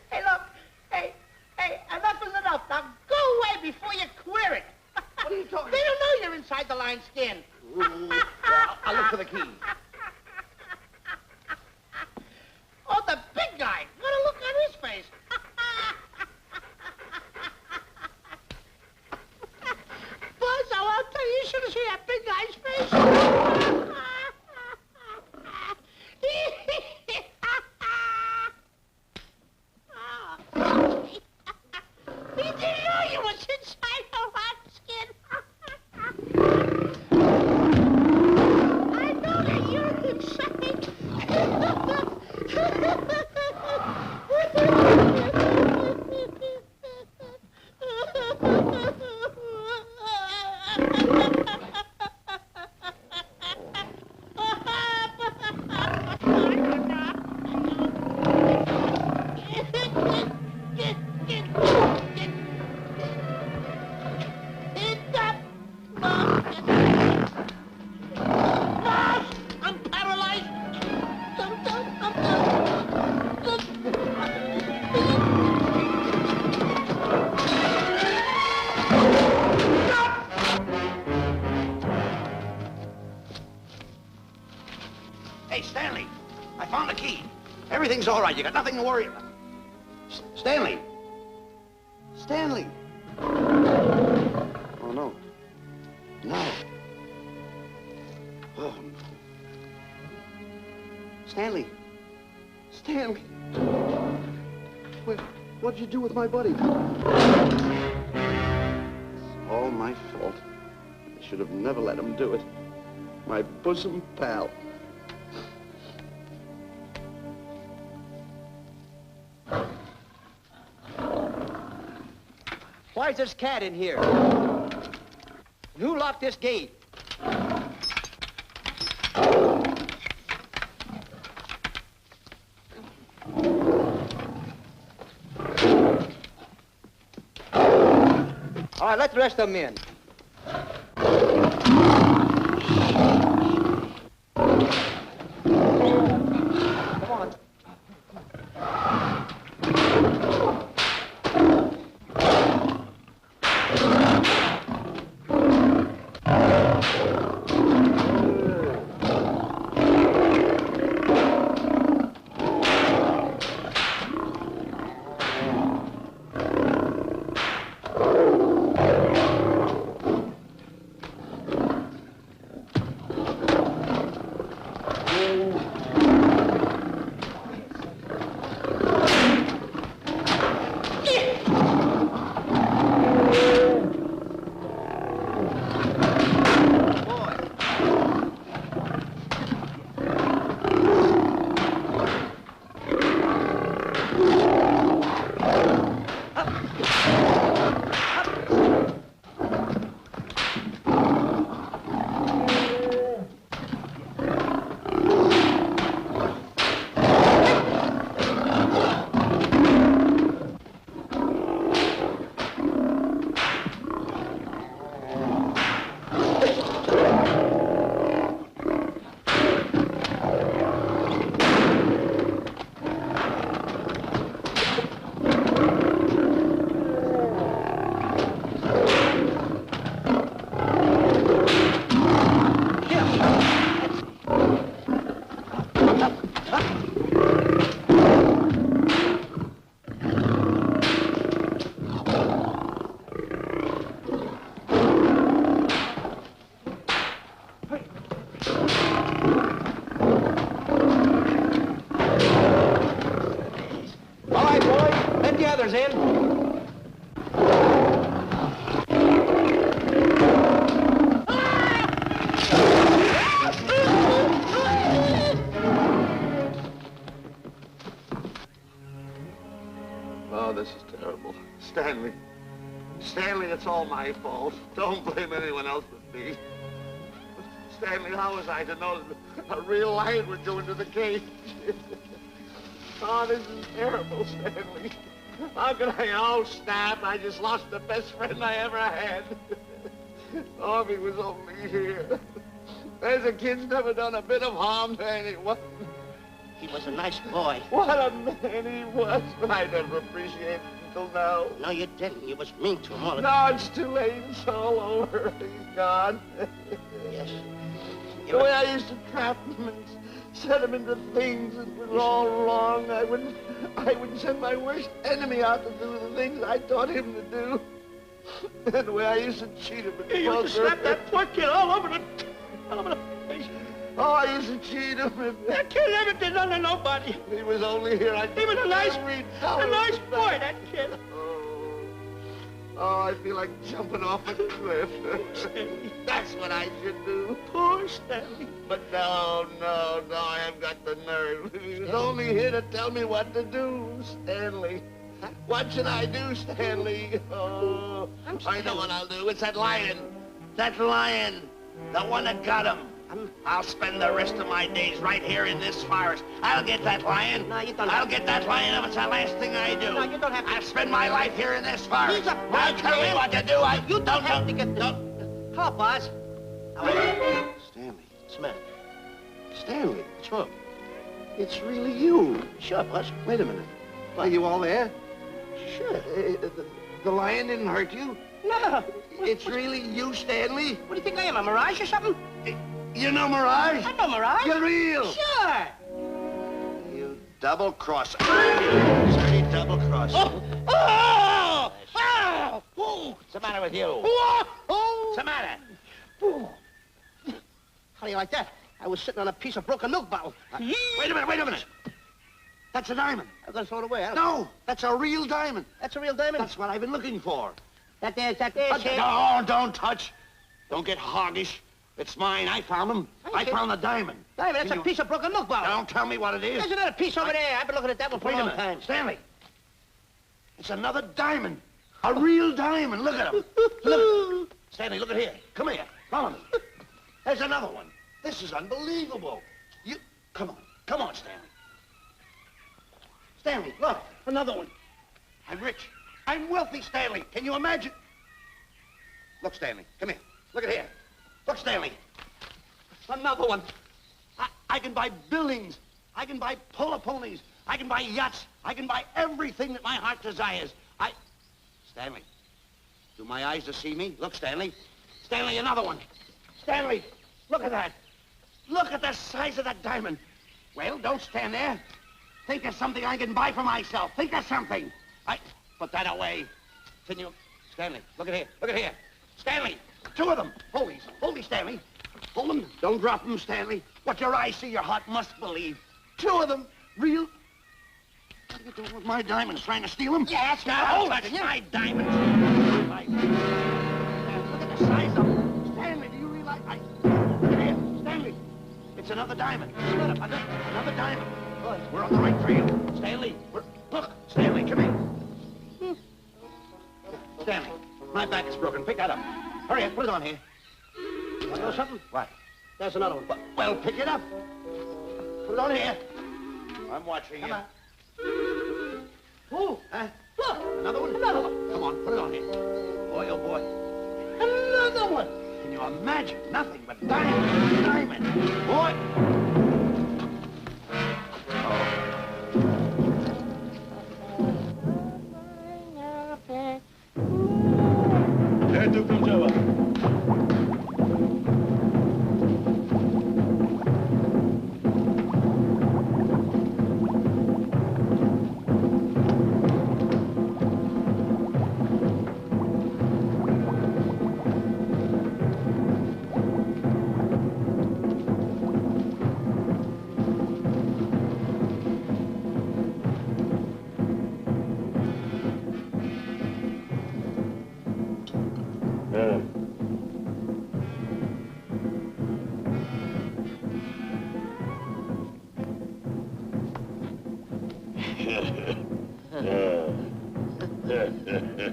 Hey, look. Hey, enough is enough. Now go away before you queer it. What are you talking They don't know you're inside the lion's skin. Ooh, I'll look for the key. Oh, the big guy. What a look on his face. Buzz, I'll tell you, you should have seen that big guy's face. He didn't know you was inside the lion's skin. Everything's all right. You got nothing to worry about. Stanley. Stanley. Oh, no. No. Oh, no. Stanley. Stanley. What'd you do with my buddy? It's all my fault. I should have never let him do it. My bosom pal. Why is this cat in here? Who locked this gate? All right, let the rest of them in. Come on. Stanley, it's all my fault. Don't blame anyone else but me. Stanley, how was I to know that a real lion would go into the cage? Oh, this is terrible, Stanley. How could I? Oh, snap. I just lost the best friend I ever had. Oh, if he was only here. There's a kid's never done a bit of harm to anyone. He was a nice boy. What a man he was. I never appreciated it until now. No, you didn't. You was mean to him all the No, time. it's too late. It's all over. He's gone. Yes. The way I used to trap him and set him into things that was all wrong. I would send my worst enemy out to do the things I taught him to do. And the way I used to cheat him at poker. You used to slap that poor kid all over the face. Oh, I used to cheat him. That kid never did nothing to nobody. He was only here. He was a nice boy, that kid. Oh, I feel like jumping off a cliff. That's what I should do. Poor Stanley. But no, I haven't got the nerve. He was only here to tell me what to do, Stanley. What should I do, Stanley? Oh, I know what I'll do. It's that lion. That lion. The one that got him. I'll spend the rest of my days right here in this forest. I'll get that lion. No, you don't I'll get that lion if it's the last thing I do. No, you don't have to. I'll spend my life here in this forest. He's a Now tell me what to do. You don't have to get... Don't. Hello, boss. Stanley. Smith. Stanley. Sure. It's really you. Sure, boss. Wait a minute. Are you all there? Sure. The lion didn't hurt you? No. It's really you, Stanley? What do you think I am, a mirage or something? You know Mirage? I know Mirage. You're real. Sure. You Double-cross. Dirty double-cross. Oh! Oh! Oh! What's the matter with you? Oh! What's the matter? Oh! How do you like that? I was sitting on a piece of broken milk bottle. Wait a minute. That's a diamond. I'm gonna throw it away. No, that's a real diamond. That's a real diamond? That's what I've been looking for. That there, No, don't touch. Don't get hoggish. It's mine. I found them. I found the diamond. Diamond, that's a piece of broken milk bottle. Don't tell me what it is. There's another piece over there. I've been looking at that one for a long time. Stanley. It's another diamond. A real diamond. Look at him. Look. Stanley, look at here. Come here. Follow me. There's another one. This is unbelievable. Come on, Stanley. Stanley, look. Another one. I'm rich. I'm wealthy, Stanley. Can you imagine? Look, Stanley. Come here. Look at here. Look, Stanley. Another one. I can buy buildings. I can buy polo ponies. I can buy yachts. I can buy everything that my heart desires. Stanley, do my eyes deceive me? Look, Stanley. Stanley, another one. Stanley, look at that. Look at the size of that diamond. Well, don't stand there. Think of something I can buy for myself. Think of something. Put that away. Can you... Stanley, look at here. Look at here. Stanley, two of them. Hold these. Hold these, Stanley. Hold them. Don't drop them, Stanley. What your eyes see, your heart must believe. Two of them. Real... What are you doing with my diamonds? Trying to steal them? Yes, now. Oh, that's my diamonds. Look at the size of them. Stanley, do you realize... Look here. Stanley. It's another diamond. Another diamond. We're on the right trail. Stanley, look. Stanley, come here. Stanley, my back is broken. Pick that up. Hurry up, put it on here. Want to know something? What? There's another one. Well, pick it up. Put it on here. I'm watching you. Come on. Oh, Look, another one? Another one. Come on, put it on here. Boy, oh boy. Another one. Can you imagine? Nothing but diamond, diamond. Boy.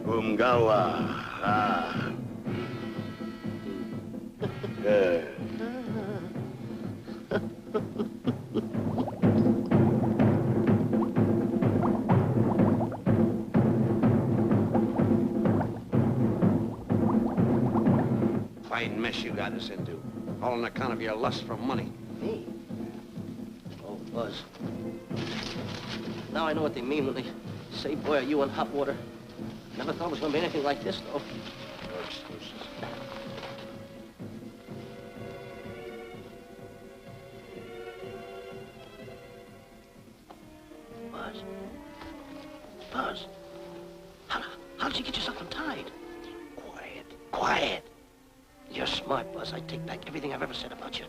Umgawa. Fine mess you got us into. All on account of your lust for money. Me? Oh, Buzz. Now I know what they mean when they say, boy, are you in hot water. Never thought it was going to be anything like this, though. No excuses. Buzz. How did you get yourself untied? Quiet. Quiet. You're smart, Buzz. I take back everything I've ever said about you.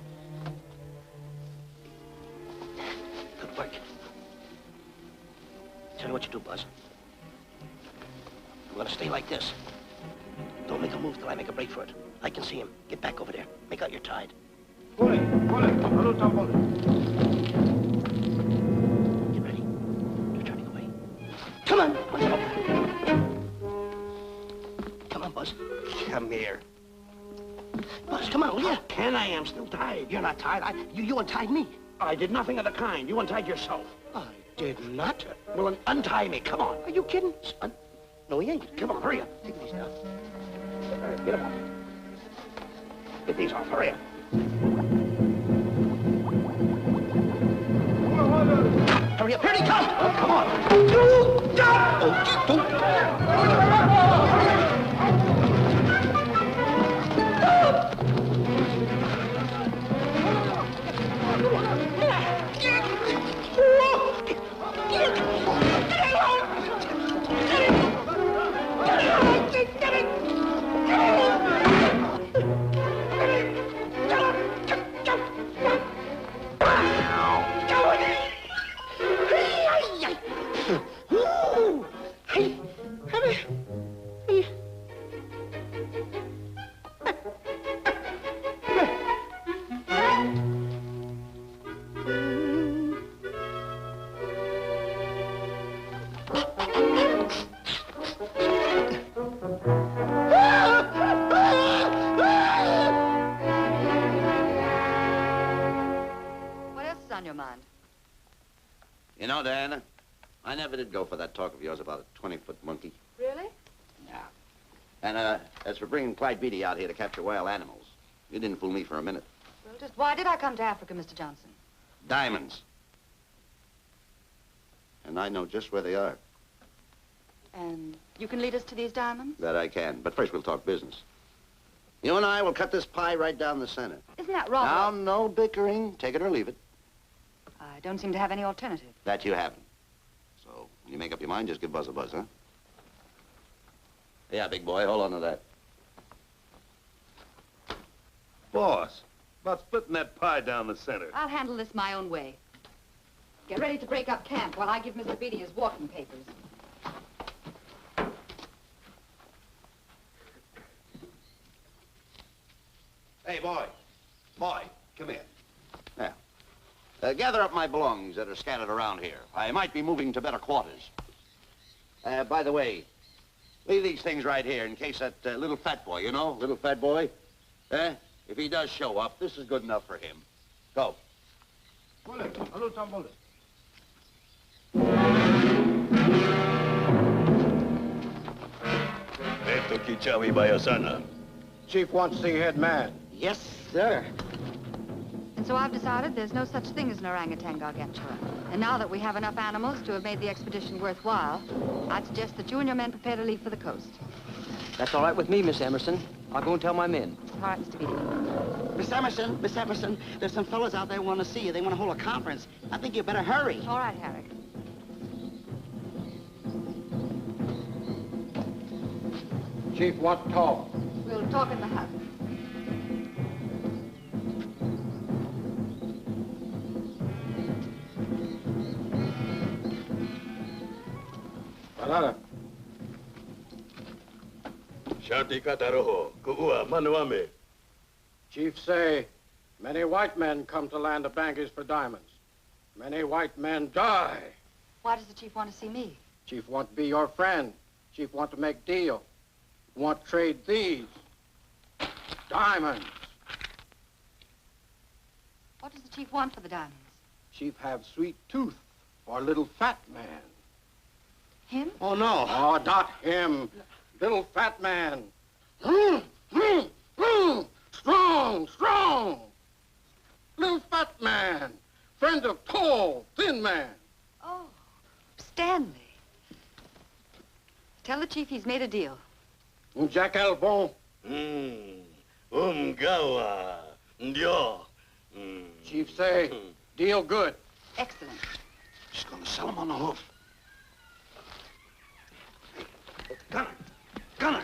Good work. Tell you what you do, Buzz. I'm gonna stay like this. Don't make a move till I make a break for it. I can see him. Get back over there. Make out you're tied. Pull it. Pull it. Get ready. You're turning away. Come on. Come on, Buzz. Come here. Buzz, come on, will you? Can I? I'm still tied. You're not tied. You untied me. I did nothing of the kind. You untied yourself. I did not. Well, then untie me. Come on. Are you kidding? No, he ain't. Come on, hurry up. Take these now. All right, get them off. Get these off. Hurry up. Hurry up. Here he comes. Oh, come on. You know, Diana, I never did go for that talk of yours about a 20-foot monkey. Really? Yeah. And, as for bringing Clyde Beatty out here to capture wild animals, you didn't fool me for a minute. Well, just why did I come to Africa, Mr. Johnson? Diamonds. And I know just where they are. And you can lead us to these diamonds? That I can. But first we'll talk business. You and I will cut this pie right down the center. Isn't that wrong? Now, no bickering. Take it or leave it. I don't seem to have any alternative. That you haven't. So, when you make up your mind, just give Buzz a buzz, huh? Yeah, big boy, hold on to that. Boss, about splitting that pie down the center. I'll handle this my own way. Get ready to break up camp while I give Mr. Beatty his walking papers. Hey, boy. Boy, come here. Now, gather up my belongings that are scattered around here. I might be moving to better quarters. By the way, leave these things right here in case that little fat boy, you know, little fat boy, if he does show up, this is good enough for him. Go. Eto Kichawi Bayasana. Chief wants to see head man. Yes, sir. And so I've decided there's no such thing as an orangutan gargantua. And now that we have enough animals to have made the expedition worthwhile, I'd suggest that you and your men prepare to leave for the coast. That's all right with me, Miss Emerson. I'll go and tell my men. All right, Mr. Beatty. Miss Emerson, there's some fellas out there want to see you. They want to hold a conference. I think you better hurry. All right, Harry. Chief wants to talk. We'll talk in the hut. Balada. Shanti Kataroho, Kuua Manuame. Chief say, many white men come to land of Bangis for diamonds. Many white men die. Why does the chief want to see me? Chief want to be your friend. Chief want to make deal. Want to trade these diamonds. What does the chief want for the diamonds? Chief have sweet tooth for little fat man. Him? Oh, no. Oh, not him. Little fat man. Strong, strong. Little fat man. Friend of tall, thin man. Oh, Stanley. Tell the chief he's made a deal. Jack Albon. Gawa. Ndio. Chief say, deal good. Excellent. She's gonna sell him on the hoof. Gunner! Gunner!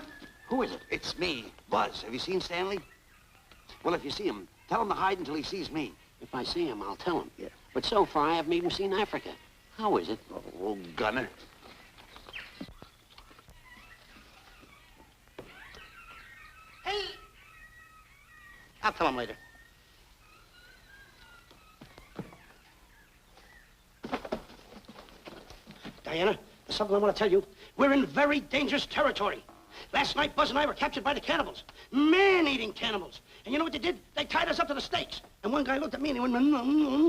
Who is it? It's me, Buzz. Have you seen Stanley? Well, if you see him, tell him to hide until he sees me. If I see him, I'll tell him. Yeah. But so far, I haven't even seen Africa. How is it? Oh, Gunner. Hey! I'll tell him later. Diana, there's something I want to tell you. We're in very dangerous territory. Last night, Buzz and I were captured by the cannibals. Man-eating cannibals. And you know what they did? They tied us up to the stakes. And one guy looked at me and he went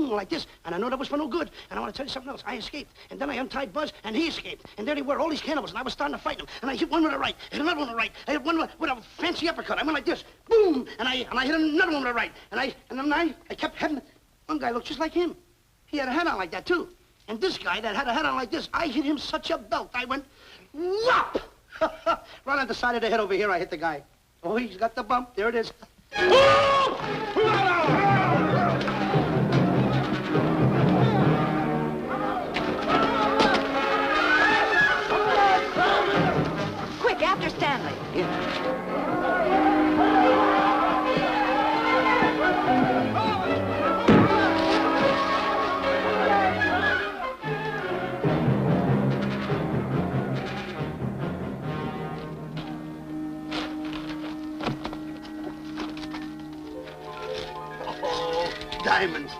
like this. And I know that was for no good. And I want to tell you something else. I escaped. And then I untied Buzz and he escaped. And there they were, all these cannibals. And I was starting to fight them. And I hit one with the right, hit another one with the right. I hit one with a fancy uppercut. I went like this. Boom! And I hit another one with the right. And then I kept having... One guy looked just like him. He had a hat on like that, too. And this guy that had a hat on like this, I hit him such a belt. I went, whop! Right on the side of the head over here, I hit the guy. Oh, he's got the bump. There it is. Quick, after Stanley. Yeah. Diamonds!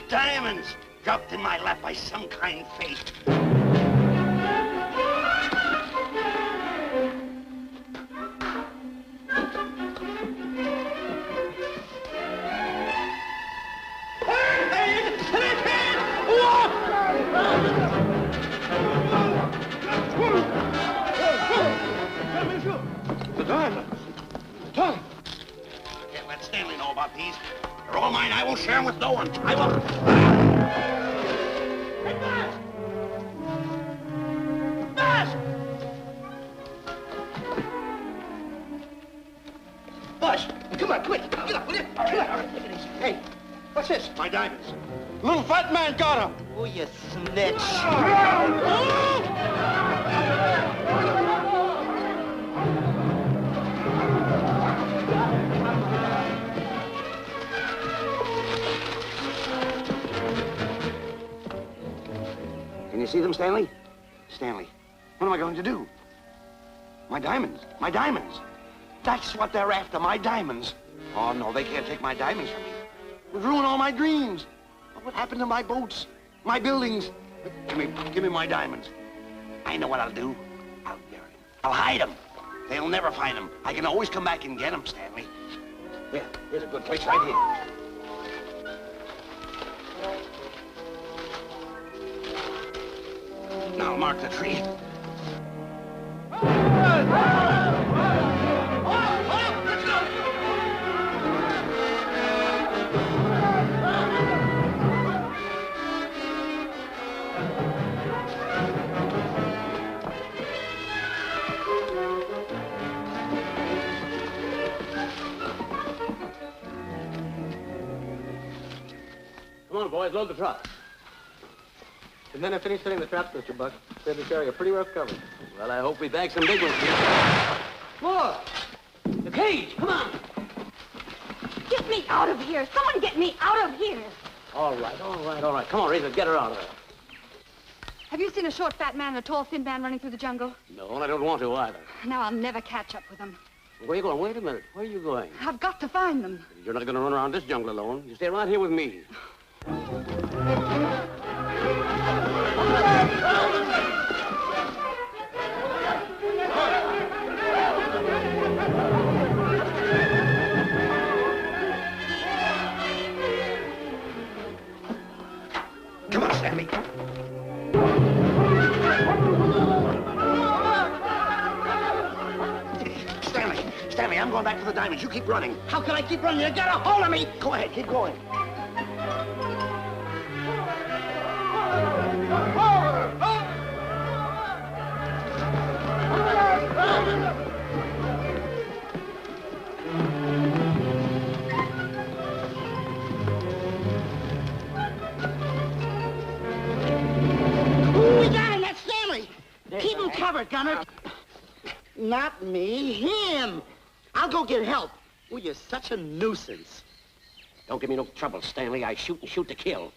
Diamonds! Dropped in my lap by some kind fate. Hey! about these. They're all mine. I won't share them with no one. I won't. Hey, Buzz! Buzz! Buzz, come on, quick. Get up, will you? Come on. Take it easy. Hey, what's this? My diamonds. Little fat man got him. Oh, you snitch. Can you see them, Stanley? Stanley, what am I going to do? My diamonds. My diamonds. That's what they're after, my diamonds. Oh, no, they can't take my diamonds from me. It would ruin all my dreams. What happened to my boats, my buildings? Give me my diamonds. I know what I'll do. I'll bury them. I'll hide them. They'll never find them. I can always come back and get them, Stanley. Here, here's a good place right here. Now I'll mark the tree. Come on, boys, load the truck. And then I finish setting the traps, Mr. Buck. We have to carry a pretty rough cover. Well, I hope we bag some big ones here. Look! The cage, come on! Get me out of here! Someone get me out of here! All right, all right, all right. Come on, Razor, get her out of there. Have you seen a short, fat man and a tall, thin man running through the jungle? No, and I don't want to either. Now I'll never catch up with them. Where are you going? Wait a minute. Where are you going? I've got to find them. You're not going to run around this jungle alone. You stay right here with me. Come on, Stanley. Stanley, I'm going back for the diamonds. You keep running. How can I keep running? You got a hold of me. Go ahead, keep going. Ooh, we got him. That's Stanley. Keep him covered, Gunner. Not me, him. I'll go get help. Oh, you're such a nuisance. Don't give me no trouble, Stanley. I shoot and shoot to kill.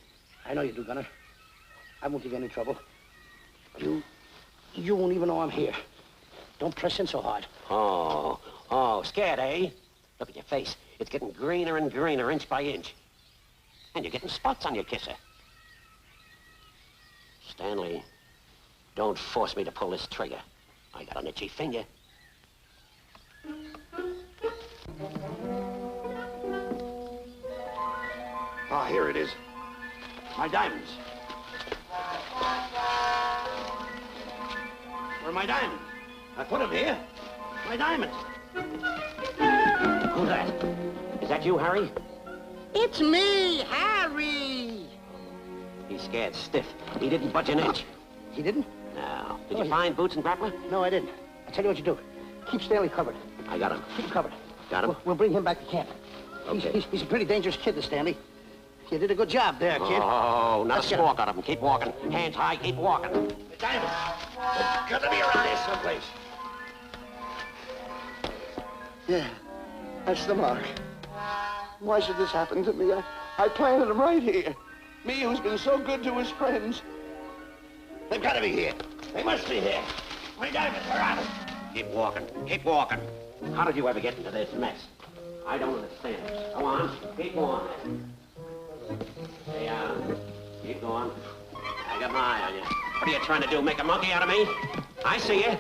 I know you do, Gunner. I won't give you any trouble. You won't even know I'm here. Don't press in so hard. Oh, scared, eh? Look at your face. It's getting greener and greener, inch by inch. And you're getting spots on your kisser. Stanley, don't force me to pull this trigger. I got an itchy finger. Ah, here it is. My diamonds. Where are my diamonds? I put them here. My diamonds. Who's that? Is that you, Harry? It's me, Harry. He's scared stiff. He didn't budge an inch. He didn't? No. Did you find Boots and Grappler? No, I didn't. I'll tell you what you do. Keep Stanley covered. I got him. Keep him covered. Got him? We'll bring him back to camp. Okay. He's a pretty dangerous kid, this Stanley. You did a good job there, kid. Oh, not a squawk out of him. Keep walking. Hands high, keep walking. The diamonds. They've got to be around here someplace. Yeah, that's the mark. Why should this happen to me? I planted them right here. Me who's been so good to his friends. They've got to be here. They must be here. My diamonds are out. Keep walking. Keep walking. How did you ever get into this mess? I don't understand. Go on. Keep on. Stay on. Keep going. I got my eye on you. What are you trying to do, make a monkey out of me? I see you.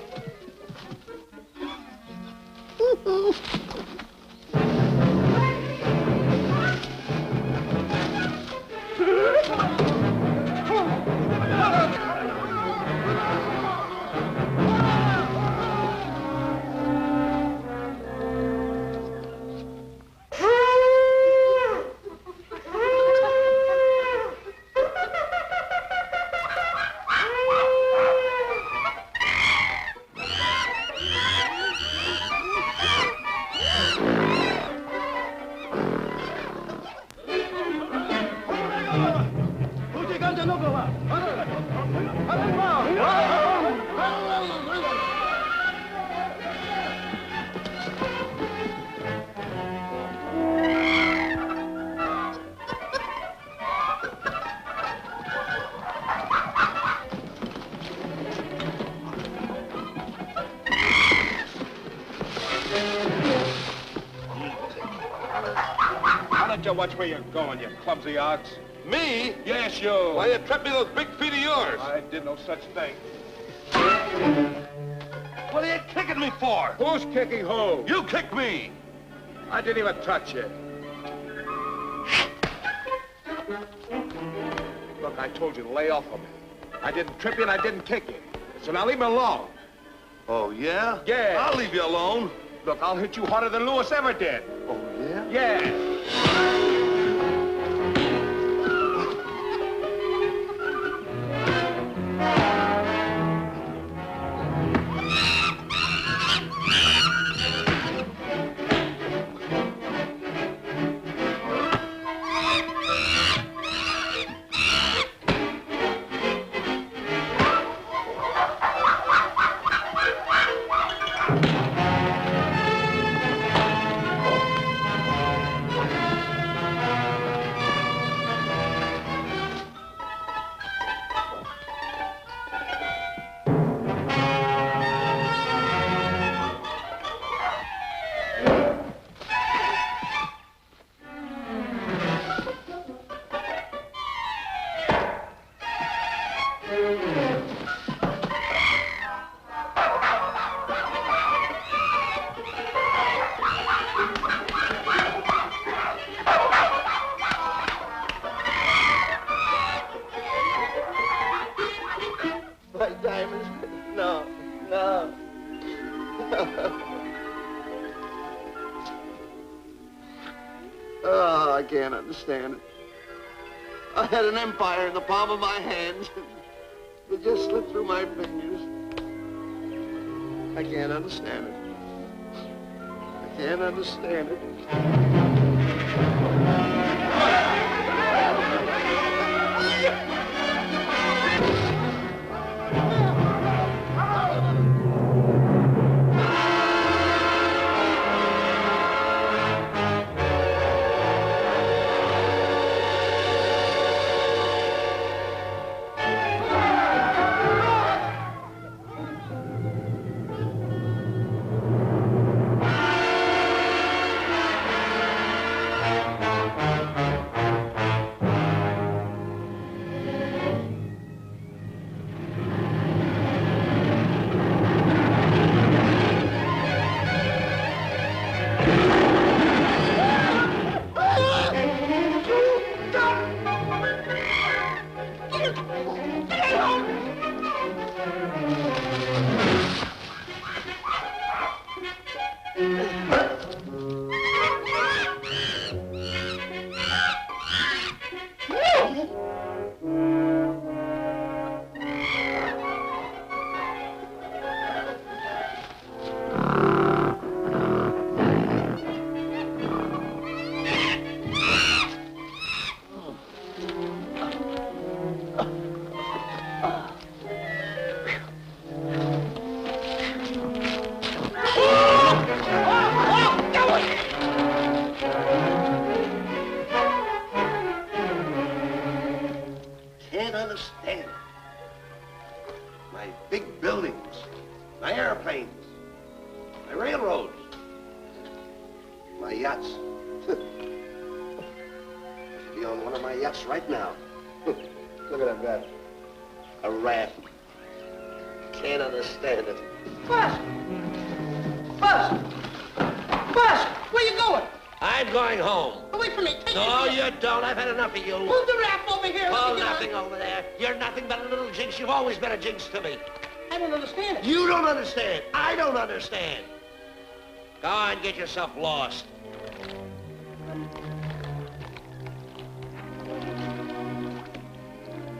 Why don't you watch where you're going, you clumsy ox? Me? Yes, you. Why, you tripped me those big feet of yours. I did no such thing. What are you kicking me for? Who's kicking who? You kicked me. I didn't even touch you. Look, I told you to lay off of me. I didn't trip you and I didn't kick you. So now leave me alone. Oh, yeah? Yeah. I'll leave you alone. Look, I'll hit you harder than Lewis ever did. Oh, yeah? Yeah. My diamonds. No, no. Oh, I can't understand it. I had an empire in the palm of my hands. It just slipped through my fingers. I can't understand it. I can't understand it. Can't understand. My big buildings, my airplanes, my railroads, my yachts. I should be on one of my yachts right now. Look at that guy. A raft. Can't understand it. Buzz! Buzz! Buzz! Where you going? I'm going home. Oh, wait for me. Take No, this. you don't. I've had enough of you. Move the raft over here. Oh, Let me get nothing on. over there. You're nothing but a little jinx. You've always been a jinx to me. I don't understand it. You don't understand. I don't understand. Go on, get yourself lost.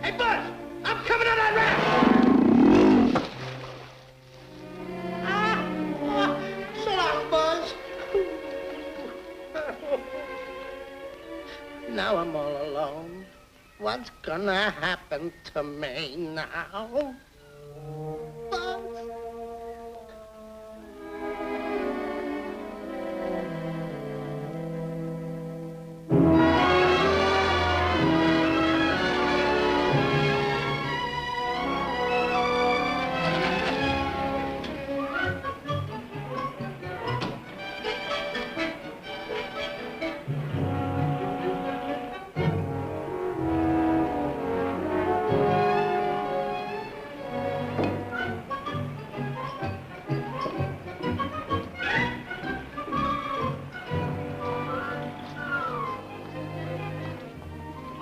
Hey, Buzz! I'm coming on that raft! So long, Buzz. Now I'm all alone. What's gonna happen to me now? Buzz?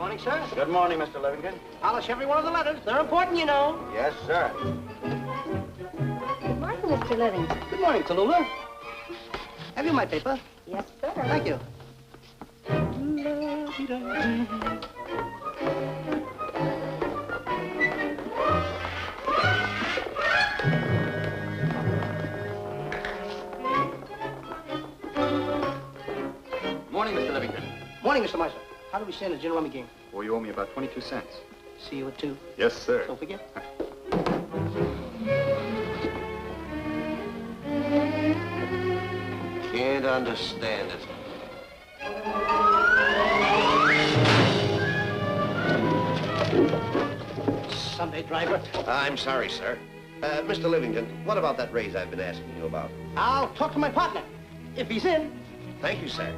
Morning, sir. Good morning, Mr. Livingston. Polish every one of the letters. They're important, you know. Yes, sir. Good morning, Mr. Livingston. Good morning, Tallulah. Have you my paper? Yes, sir. Thank you. Morning, Mr. Livingston. Morning, Mr. Marshall. How do we stand the gin rummy game? Well, you owe me about 22 cents. See you at 2. Yes, sir. Don't forget. Can't understand it. Sunday driver. I'm sorry, sir. Mr. Livingston, what about that raise I've been asking you about? I'll talk to my partner. If he's in. Thank you, sir.